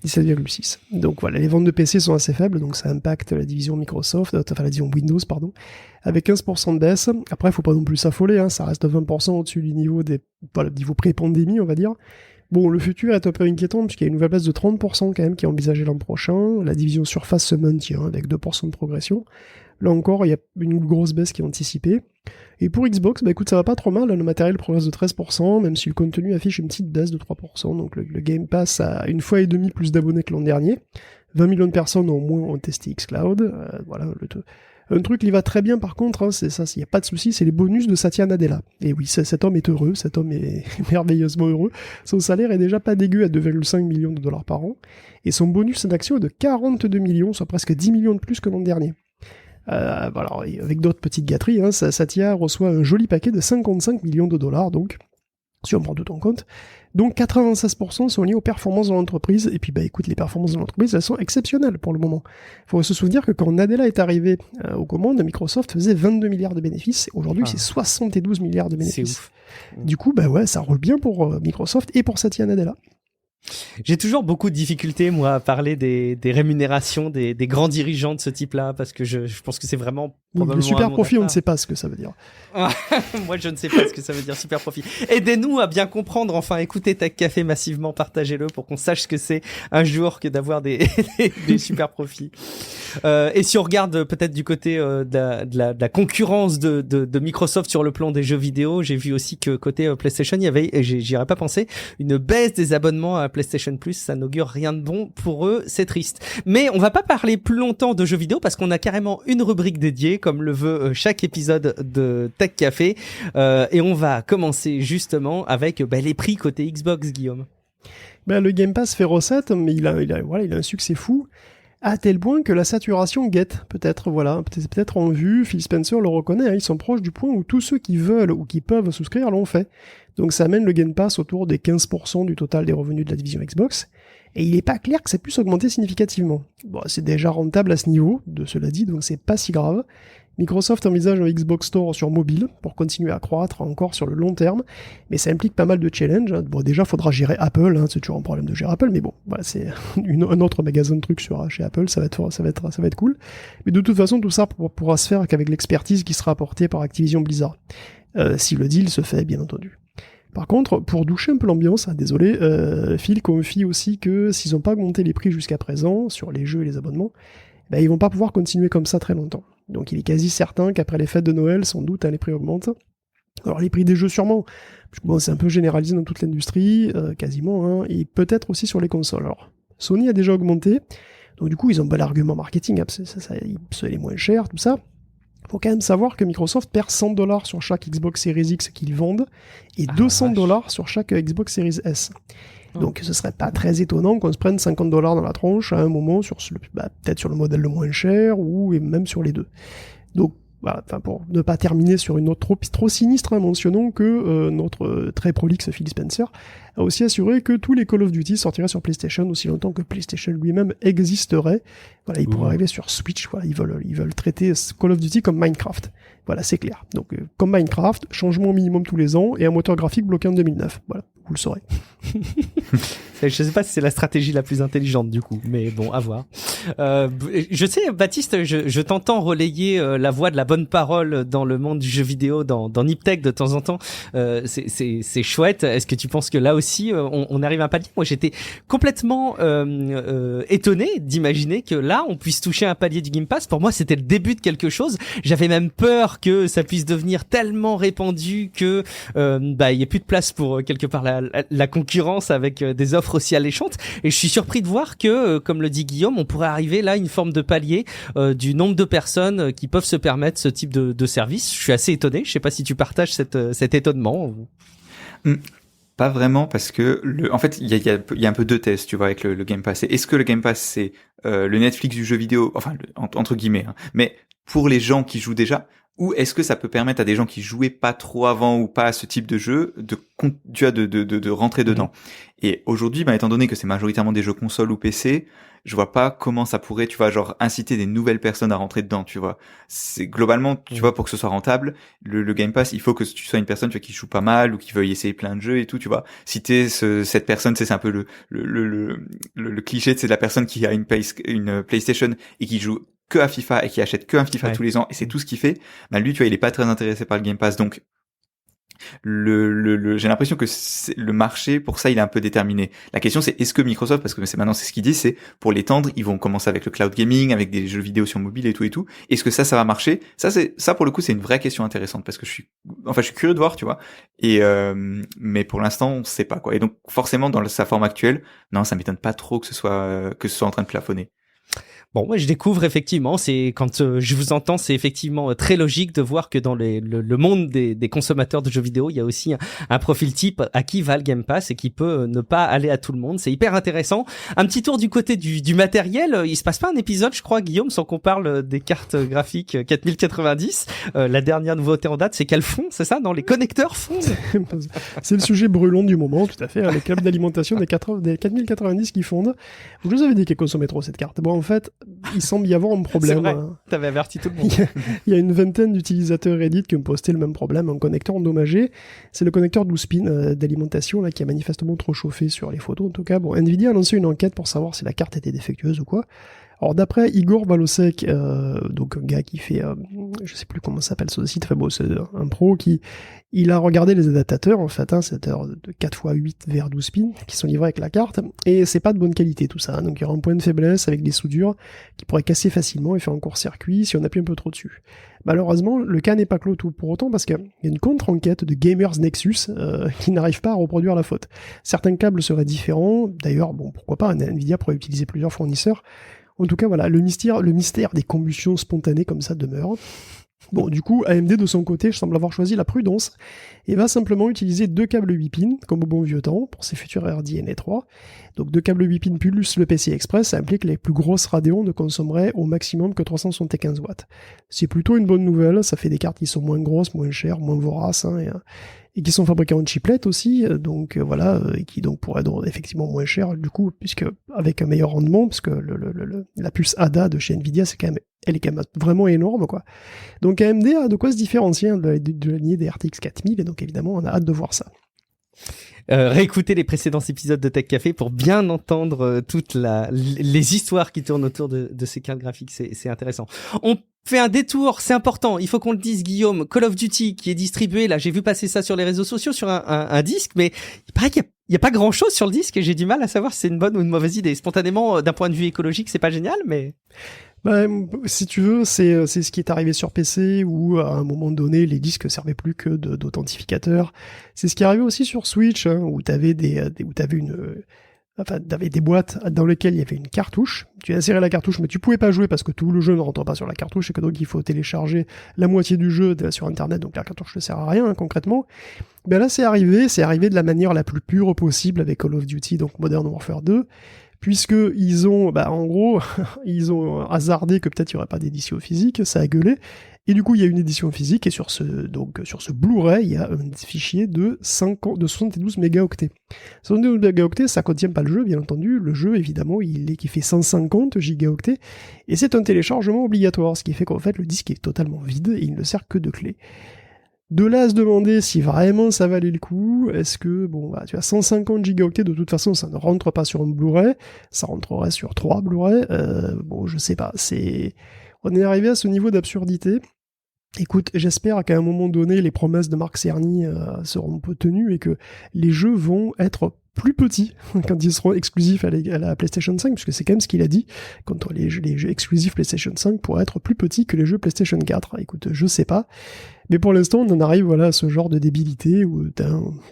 17,6. Donc voilà, les ventes de PC sont assez faibles, donc ça impacte la division Microsoft, enfin la division Windows, pardon, avec 15% de baisse. Après, il faut pas non plus s'affoler, ça reste 20% au-dessus du niveau niveau pré-pandémie, on va dire. Bon, le futur est un peu inquiétant, puisqu'il y a une nouvelle baisse de 30% quand même qui est envisagée l'an prochain. La division Surface se maintient avec 2% de progression. Là encore, il y a une grosse baisse qui est anticipée. Et pour Xbox, écoute, ça va pas trop mal, le matériel progresse de 13%, même si le contenu affiche une petite baisse de 3%, donc le Game Pass a une fois et demie plus d'abonnés que l'an dernier. 20 millions de personnes au moins ont testé xCloud, voilà. Un truc qui va très bien par contre, c'est ça, il n'y a pas de souci, c'est les bonus de Satya Nadella. Et oui, cet homme est heureux, cet homme est merveilleusement heureux. Son salaire est déjà pas dégueu à 2,5 millions de dollars par an, et son bonus d'action est de 42 millions, soit presque 10 millions de plus que l'an dernier. Alors, avec d'autres petites gâteries, Satya reçoit un joli paquet de 55 millions de dollars, donc, si on prend tout en compte. Donc 96% sont liés aux performances de l'entreprise, et puis écoute, les performances de l'entreprise, elles sont exceptionnelles pour le moment. Il faut se souvenir que quand Nadella est arrivé aux commandes, Microsoft faisait 22 milliards de bénéfices, aujourd'hui c'est 72 milliards de bénéfices. C'est ouf. Du coup, ça roule bien pour Microsoft et pour Satya Nadella. J'ai toujours beaucoup de difficultés, moi, à parler des rémunérations des grands dirigeants de ce type-là, parce que je pense que c'est vraiment probablement le super profit, on ne sait pas ce que ça veut dire. Moi, je ne sais pas ce que ça veut dire, super profit. Aidez-nous à bien comprendre, enfin, écoutez Tech Café massivement, partagez-le pour qu'on sache ce que c'est un jour que d'avoir des super profits. Et si on regarde peut-être du côté de la concurrence de Microsoft sur le plan des jeux vidéo, j'ai vu aussi que côté PlayStation, il y avait, et j'y aurais pas pensé, une baisse des abonnements à PlayStation Plus. Ça n'augure rien de bon pour eux, c'est triste. Mais on va pas parler plus longtemps de jeux vidéo parce qu'on a carrément une rubrique dédiée, comme le veut chaque épisode de Tech Café. Et on va commencer justement avec les prix côté Xbox, Guillaume. Le Game Pass fait recette, mais il a un succès fou. À tel point que la saturation guette, peut-être en vue. Phil Spencer le reconnaît, ils sont proches du point où tous ceux qui veulent ou qui peuvent souscrire l'ont fait. Donc ça amène le Game Pass autour des 15% du total des revenus de la division Xbox. Et il n'est pas clair que ça puisse augmenter significativement. Bon, c'est déjà rentable à ce niveau, de cela dit, donc c'est pas si grave. Microsoft envisage un Xbox Store sur mobile pour continuer à croître encore sur le long terme, mais ça implique pas mal de challenges. Bon, déjà, faudra gérer Apple, c'est toujours un problème de gérer Apple, mais bon, voilà, c'est un autre magasin de trucs chez Apple, ça va être cool. Mais de toute façon, tout ça pourra se faire qu'avec l'expertise qui sera apportée par Activision Blizzard. Si le deal se fait, bien entendu. Par contre, pour doucher un peu l'ambiance, désolé, Phil confie aussi que s'ils n'ont pas augmenté les prix jusqu'à présent, sur les jeux et les abonnements, ils vont pas pouvoir continuer comme ça très longtemps. Donc il est quasi certain qu'après les fêtes de Noël, sans doute, les prix augmentent. Alors les prix des jeux sûrement, c'est un peu généralisé dans toute l'industrie, quasiment, et peut-être aussi sur les consoles. Alors, Sony a déjà augmenté, donc du coup ils ont un bon argument marketing, ça est moins cher, tout ça. Faut quand même savoir que Microsoft perd $100 sur chaque Xbox Series X qu'ils vendent, et $200 sur chaque Xbox Series S. Donc ce serait pas très étonnant qu'on se prenne $50 dans la tronche à un moment, peut-être sur le modèle le moins cher, ou même sur les deux. Donc voilà, pour ne pas terminer sur une note trop sinistre, mentionnons que notre très prolixe Phil Spencer a aussi assuré que tous les Call of Duty sortiraient sur PlayStation aussi longtemps que PlayStation lui-même existerait. Voilà, il pourrait arriver sur Switch, voilà, ils veulent traiter Call of Duty comme Minecraft. Voilà, c'est clair. Donc comme Minecraft, changement minimum tous les ans et un moteur graphique bloqué en 2009. Voilà, vous le saurez. Je sais pas si c'est la stratégie la plus intelligente du coup, mais bon, à voir. Je sais, Baptiste, je t'entends relayer la voix de la bonne parole dans le monde du jeu vidéo, dans Niptech de temps en temps. C'est chouette. Est-ce que tu penses que là aussi on arrive à un palier? Moi, j'étais complètement étonné d'imaginer que là on puisse toucher un palier du Game Pass. Pour moi, c'était le début de quelque chose. J'avais même peur que ça puisse devenir tellement répandu que il y ait plus de place pour quelque part la concurrence avec des offres aussi alléchantes. Et je suis surpris de voir que, comme le dit Guillaume, on pourrait arriver là à une forme de palier du nombre de personnes qui peuvent se permettre ce type de service. Je suis assez étonné. Je sais pas si tu partages cet étonnement. Pas vraiment, parce que en fait il y a un peu deux thèses, tu vois, avec le Game Pass. Est-ce que le Game Pass c'est le Netflix du jeu vidéo, enfin entre guillemets, mais pour les gens qui jouent déjà, ou est-ce que ça peut permettre à des gens qui jouaient pas trop avant ou pas à ce type de jeu de rentrer dedans. Et aujourd'hui, étant donné que c'est majoritairement des jeux console ou PC, je vois pas comment ça pourrait, tu vois, genre inciter des nouvelles personnes à rentrer dedans, tu vois. C'est globalement, tu vois, pour que ce soit rentable, le Game Pass, il faut que tu sois une personne, tu vois, qui joue pas mal ou qui veuille essayer plein de jeux et tout, tu vois. Si t'es cette personne, c'est un peu le cliché, c'est la personne qui a une PlayStation et qui joue que à FIFA et qui achète que un FIFA tous les ans et c'est tout ce qu'il fait. Bah lui, tu vois, il est pas très intéressé par le Game Pass, donc j'ai l'impression que le marché pour ça il est un peu déterminé. La question c'est est-ce que Microsoft, parce que c'est ce qu'ils disent, c'est pour l'étendre ils vont commencer avec le cloud gaming, avec des jeux vidéo sur mobile et tout. Est-ce que ça va marcher? Ça pour le coup c'est une vraie question intéressante parce que je suis curieux de voir, tu vois. Et mais pour l'instant on sait pas quoi. Et donc forcément dans sa forme actuelle, non ça m'étonne pas trop que ce soit en train de plafonner. Bon, moi je découvre effectivement, c'est quand je vous entends, c'est effectivement très logique de voir que dans le monde des consommateurs de jeux vidéo, il y a aussi un profil type à qui va le Game Pass et qui peut ne pas aller à tout le monde. C'est hyper intéressant. Un petit tour du côté du matériel. Il se passe pas un épisode, je crois, Guillaume, sans qu'on parle des cartes graphiques 4090. La dernière nouveauté en date, c'est qu'elles fondent, c'est ça, dans les connecteurs fondent. C'est le sujet brûlant du moment, tout à fait. Les câbles d'alimentation des 4090 qui fondent. Je vous avais dit qu'elles consommaient trop cette carte. Bon, en fait, il semble y avoir un problème. C'est vrai, t'avais averti tout le monde. Il y a une vingtaine d'utilisateurs Reddit qui ont posté le même problème, un connecteur endommagé. C'est le connecteur 12 pins d'alimentation là, qui a manifestement trop chauffé sur les photos. En tout cas, bon, Nvidia a lancé une enquête pour savoir si la carte était défectueuse ou quoi. Alors d'après Igor Valosek, donc un gars qui fait, je sais plus comment s'appelle ce site, enfin bon, c'est un pro il a regardé les adaptateurs en fait, c'est de 4x8 vers 12 pins qui sont livrés avec la carte, et c'est pas de bonne qualité tout ça, donc il y aura un point de faiblesse avec des soudures qui pourraient casser facilement et faire un court-circuit si on appuie un peu trop dessus. Malheureusement, le cas n'est pas clos tout pour autant parce qu'il y a une contre-enquête de Gamers Nexus qui n'arrive pas à reproduire la faute. Certains câbles seraient différents, d'ailleurs, bon pourquoi pas, Nvidia pourrait utiliser plusieurs fournisseurs. En tout cas, voilà, le mystère des combustions spontanées comme ça demeure. Bon, du coup, AMD de son côté semble avoir choisi la prudence et va simplement utiliser 2 câbles 8 pins, comme au bon vieux temps, pour ses futurs RDNA 3. Donc 2 câbles 8 pins plus le PCI Express, ça implique que les plus grosses Radeon ne consommeraient au maximum que 375 watts. C'est plutôt une bonne nouvelle, ça fait des cartes qui sont moins grosses, moins chères, moins voraces, et qui sont fabriqués en chiplet aussi, donc voilà, et qui donc pourraient être effectivement moins chers du coup, puisque avec un meilleur rendement, parce que la puce ADA de chez Nvidia, elle est quand même vraiment énorme, quoi. Donc AMD a de quoi se différencier de la lignée des RTX 4000, et donc évidemment on a hâte de voir ça. Réécoutez les précédents épisodes de Tech Café pour bien entendre toutes les histoires qui tournent autour de ces cartes graphiques, c'est intéressant. On fait un détour, c'est important, il faut qu'on le dise Guillaume, Call of Duty qui est distribué, là j'ai vu passer ça sur les réseaux sociaux sur un disque, mais il paraît qu'il y a pas grand chose sur le disque et j'ai du mal à savoir si c'est une bonne ou une mauvaise idée. Spontanément, d'un point de vue écologique, c'est pas génial, mais... Bah, si tu veux, c'est ce qui est arrivé sur PC où à un moment donné les disques servaient plus que d'authentificateurs. C'est ce qui est arrivé aussi sur Switch où t'avais t'avais des boîtes dans lesquelles il y avait une cartouche. Tu insérais la cartouche, mais tu pouvais pas jouer parce que tout le jeu ne rentre pas sur la cartouche et que donc il faut télécharger la moitié du jeu sur Internet. Donc la cartouche ne sert à rien concrètement. Ben là c'est arrivé de la manière la plus pure possible avec Call of Duty, donc Modern Warfare 2. Puisque ils ont, en gros, ils ont hasardé que peut-être il n'y aurait pas d'édition physique, ça a gueulé, et du coup il y a une édition physique, et sur ce Blu-ray, il y a un fichier de 72 mégaoctets. 72 mégaoctets, ça contient pas le jeu, bien entendu, le jeu, évidemment, qui fait 150 gigaoctets, et c'est un téléchargement obligatoire, ce qui fait qu'en fait le disque est totalement vide, et il ne sert que de clé. De là à se demander si vraiment ça valait le coup, est-ce que, tu as 150 gigaoctets, de toute façon ça ne rentre pas sur un Blu-ray, ça rentrerait sur 3 Blu-ray, je sais pas, on est arrivé à ce niveau d'absurdité. Écoute, j'espère qu'à un moment donné, les promesses de Marc Cerny seront tenues et que les jeux vont être plus petits quand ils seront exclusifs à la PlayStation 5, puisque c'est quand même ce qu'il a dit, quand les jeux exclusifs PlayStation 5 pourraient être plus petits que les jeux PlayStation 4. Écoute, je sais pas, mais pour l'instant on en arrive à ce genre de débilité où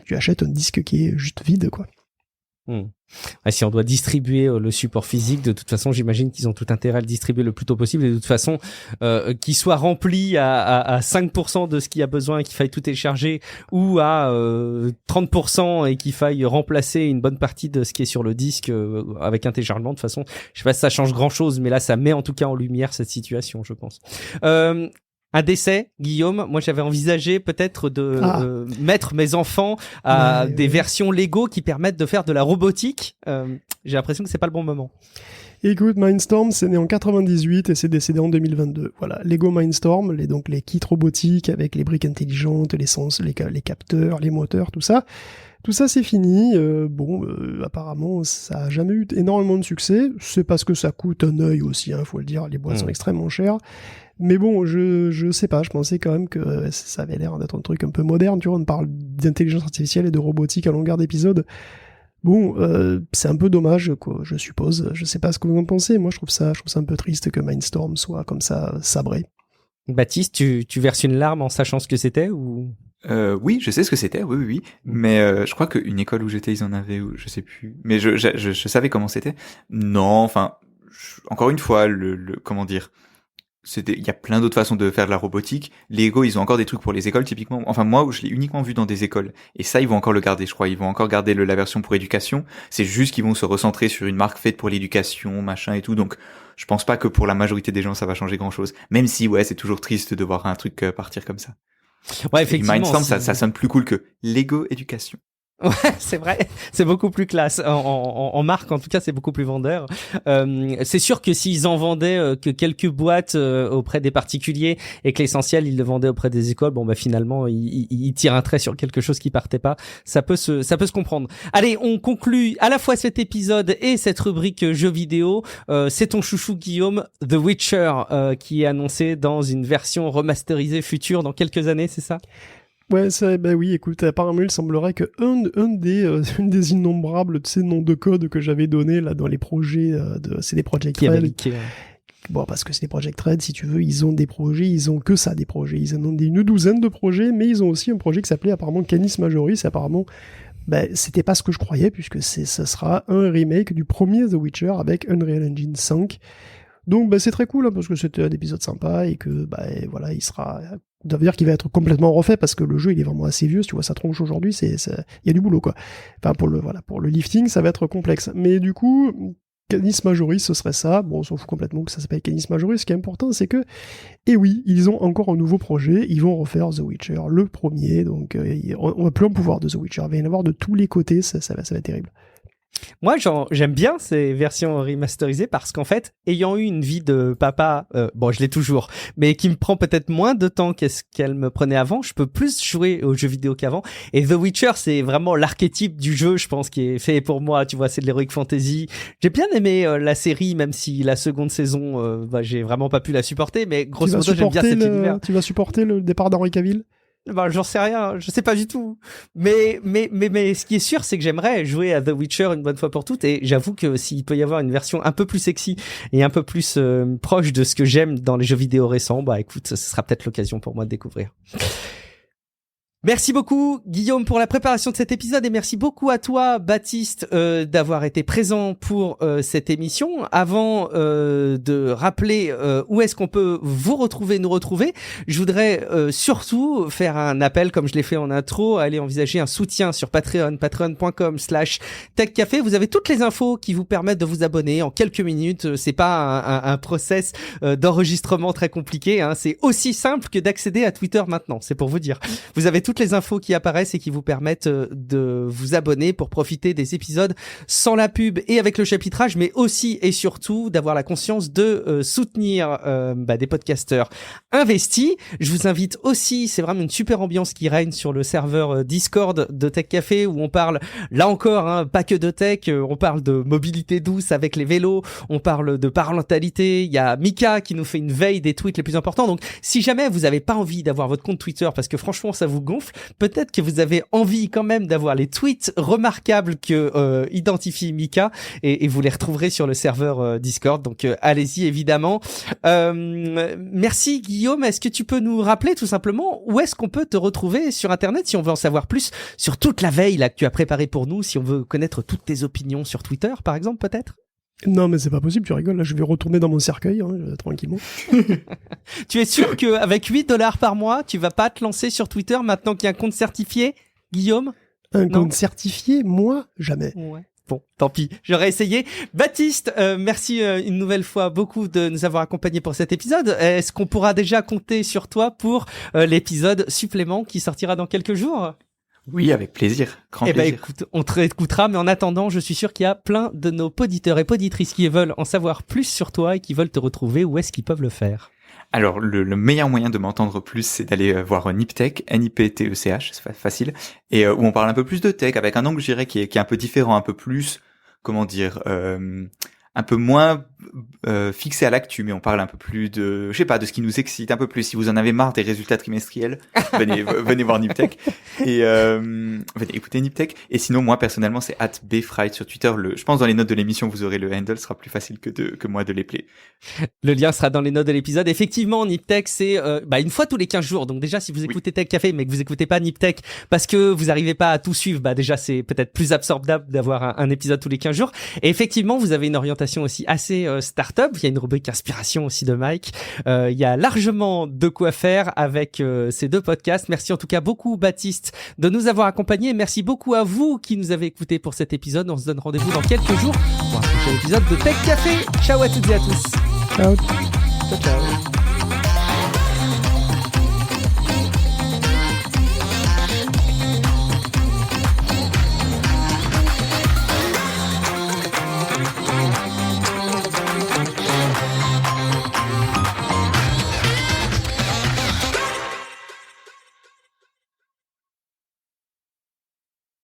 tu achètes un disque qui est juste vide, quoi. Ouais, si on doit distribuer le support physique, de toute façon, j'imagine qu'ils ont tout intérêt à le distribuer le plus tôt possible et de toute façon, qu'il soit rempli à 5% de ce qu'il y a besoin et qu'il faille tout télécharger ou à 30% et qu'il faille remplacer une bonne partie de ce qui est sur le disque avec un téléchargement. De toute façon, je sais pas si ça change grand chose, mais là, ça met en tout cas en lumière cette situation, je pense. Un décès, Guillaume. Moi, j'avais envisagé peut-être de mettre mes enfants à des versions Lego qui permettent de faire de la robotique. J'ai l'impression que c'est pas le bon moment. Écoute, Mindstorm, c'est né en 98 et c'est décédé en 2022. Voilà, Lego Mindstorm, donc les kits robotiques avec les briques intelligentes, les sens, les capteurs, les moteurs, tout ça. Tout ça, c'est fini. Apparemment, ça a jamais eu énormément de succès. C'est parce que ça coûte un œil aussi, faut le dire. Les boîtes sont extrêmement chères. Mais bon, je sais pas, je pensais quand même que ça avait l'air d'être un truc un peu moderne, tu vois, on parle d'intelligence artificielle et de robotique à longueur d'épisode. Bon, c'est un peu dommage, quoi, je suppose. Je sais pas ce que vous en pensez. Moi, je trouve ça un peu triste que Mindstorm soit comme ça, sabré. Baptiste, tu verses une larme en sachant ce que c'était ou... Oui, je sais ce que c'était, oui. Mais je crois qu'une école où j'étais, ils en avaient, ou je sais plus. Mais je savais comment c'était. Non, enfin, encore une fois, comment dire, il y a plein d'autres façons de faire de la robotique. Lego, ils ont encore des trucs pour les écoles, typiquement. Enfin, moi, je l'ai uniquement vu dans des écoles. Et ça, ils vont encore le garder, je crois. Ils vont encore garder la version pour éducation. C'est juste qu'ils vont se recentrer sur une marque faite pour l'éducation, machin et tout. Donc, je pense pas que pour la majorité des gens, ça va changer grand chose. Même si, ouais, c'est toujours triste de voir un truc partir comme ça. Ouais, effectivement. Mindstorm, ça sonne plus cool que Lego Éducation. Ouais, c'est vrai, c'est beaucoup plus classe. En marque, en tout cas, c'est beaucoup plus vendeur. C'est sûr que s'ils en vendaient que quelques boîtes auprès des particuliers et que l'essentiel, ils le vendaient auprès des écoles, bon, bah finalement, ils tirent un trait sur quelque chose qui partait pas. Ça peut se comprendre. Allez, on conclut à la fois cet épisode et cette rubrique jeux vidéo. C'est ton chouchou, Guillaume, The Witcher, qui est annoncé dans une version remasterisée future dans quelques années, c'est ça? Ouais, bah oui, écoute, apparemment, il semblerait que une des innombrables, noms de code que j'avais donné là dans les projets c'est des Project Red. Bon, parce que c'est des Project Red, si tu veux, ils ont des projets, ils ont que ça, des projets. Ils en ont une douzaine de projets, mais ils ont aussi un projet qui s'appelait apparemment Canis Majoris, et apparemment, c'était pas ce que je croyais, puisque ça sera un remake du premier The Witcher avec Unreal Engine 5. Donc c'est très cool, parce que c'était un épisode sympa, et que voilà, il sera... Ça veut dire qu'il va être complètement refait parce que le jeu il est vraiment assez vieux. Si tu vois sa tronche aujourd'hui, il y a du boulot quoi. Enfin pour le lifting, ça va être complexe. Mais du coup, Canis Majoris, ce serait ça. Bon, on s'en fout complètement que ça s'appelle Canis Majoris. Ce qui est important, c'est que, oui, ils ont encore un nouveau projet. Ils vont refaire The Witcher, le premier. Donc on va plus en pouvoir de The Witcher. Il va y en avoir de tous les côtés. Ça va être terrible. Moi, j'aime bien ces versions remasterisées parce qu'en fait, ayant eu une vie de papa, bon, je l'ai toujours, mais qui me prend peut-être moins de temps qu'est-ce qu'elle me prenait avant, je peux plus jouer aux jeux vidéo qu'avant. Et The Witcher, c'est vraiment l'archétype du jeu, je pense, qui est fait pour moi. Tu vois, c'est de l'heroic fantasy. J'ai bien aimé la série, même si la seconde saison, j'ai vraiment pas pu la supporter, mais grosso modo, j'aime bien cet univers. Tu vas supporter le départ d'Henry Cavill? J'en sais rien, je sais pas du tout. Mais ce qui est sûr, c'est que j'aimerais jouer à The Witcher une bonne fois pour toutes, et j'avoue que s'il peut y avoir une version un peu plus sexy et un peu plus proche de ce que j'aime dans les jeux vidéo récents, écoute, ce sera peut-être l'occasion pour moi de découvrir. Merci beaucoup Guillaume pour la préparation de cet épisode, et merci beaucoup à toi Baptiste d'avoir été présent pour cette émission. Avant de rappeler où est-ce qu'on peut nous retrouver, je voudrais surtout faire un appel, comme je l'ai fait en intro, à aller envisager un soutien sur Patreon, patreon.com/techcafé. Vous avez toutes les infos qui vous permettent de vous abonner en quelques minutes. C'est pas un process d'enregistrement très compliqué, c'est aussi simple que d'accéder à Twitter maintenant, c'est pour vous dire. Vous avez toutes les infos qui apparaissent et qui vous permettent de vous abonner pour profiter des épisodes sans la pub et avec le chapitrage, mais aussi et surtout d'avoir la conscience de soutenir des podcasteurs investis. Je vous invite aussi, c'est vraiment une super ambiance qui règne sur le serveur Discord de Tech Café, où on parle, là encore, pas que de tech, on parle de mobilité douce avec les vélos, on parle de parentalité, il y a Mika qui nous fait une veille des tweets les plus importants. Donc si jamais vous avez pas envie d'avoir votre compte Twitter parce que franchement ça vous gonfle, peut-être que vous avez envie quand même d'avoir les tweets remarquables que identifie Mika, et vous les retrouverez sur le serveur Discord. Donc allez-y évidemment. Merci Guillaume, est-ce que tu peux nous rappeler tout simplement où est-ce qu'on peut te retrouver sur internet si on veut en savoir plus sur toute la veille là que tu as préparée pour nous, si on veut connaître toutes tes opinions sur Twitter par exemple peut-être? Non mais c'est pas possible, tu rigoles, là je vais retourner dans mon cercueil tranquillement. Tu es sûr qu'avec $8 par mois, tu vas pas te lancer sur Twitter maintenant qu'il y a un compte certifié, Guillaume? Compte certifié? Moi? Jamais. Ouais. Bon, tant pis, j'aurais essayé. Baptiste, merci une nouvelle fois beaucoup de nous avoir accompagnés pour cet épisode. Est-ce qu'on pourra déjà compter sur toi pour l'épisode supplément qui sortira dans quelques jours? Oui, avec plaisir. Grand Eh ben plaisir. écoute, on te réécoutera, mais en attendant, je suis sûr qu'il y a plein de nos poditeurs et poditrices qui veulent en savoir plus sur toi et qui veulent te retrouver. Où est-ce qu'ils peuvent le faire? Alors, le meilleur moyen de m'entendre plus, c'est d'aller voir Niptech, Niptech, c'est facile, et où on parle un peu plus de tech, avec un angle, je dirais, qui est un peu différent, un peu plus, comment dire, un peu moins fixé à l'actu, mais on parle un peu plus de, je sais pas, de ce qui nous excite un peu plus. Si vous en avez marre des résultats trimestriels, venez voir Niptech et venez écouter Niptech. Et sinon, moi personnellement, c'est @bfright sur Twitter. Je pense dans les notes de l'émission, vous aurez le handle, ce sera plus facile que moi de les player. Le lien sera dans les notes de l'épisode. Effectivement, Niptech, c'est une fois tous les 15 jours. Donc déjà, si vous écoutez Tech Café, mais que vous écoutez pas Niptech parce que vous arrivez pas à tout suivre, déjà c'est peut-être plus absorbable d'avoir un épisode tous les 15 jours. Et effectivement, vous avez une orientation aussi assez start-up. Il y a une rubrique inspiration aussi de Mike. Il y a largement de quoi faire avec ces deux podcasts. Merci en tout cas beaucoup, Baptiste, de nous avoir accompagnés. Merci beaucoup à vous qui nous avez écoutés pour cet épisode. On se donne rendez-vous dans quelques jours pour un prochain épisode de Tech Café. Ciao à toutes et à tous. Ciao. Ciao, ciao.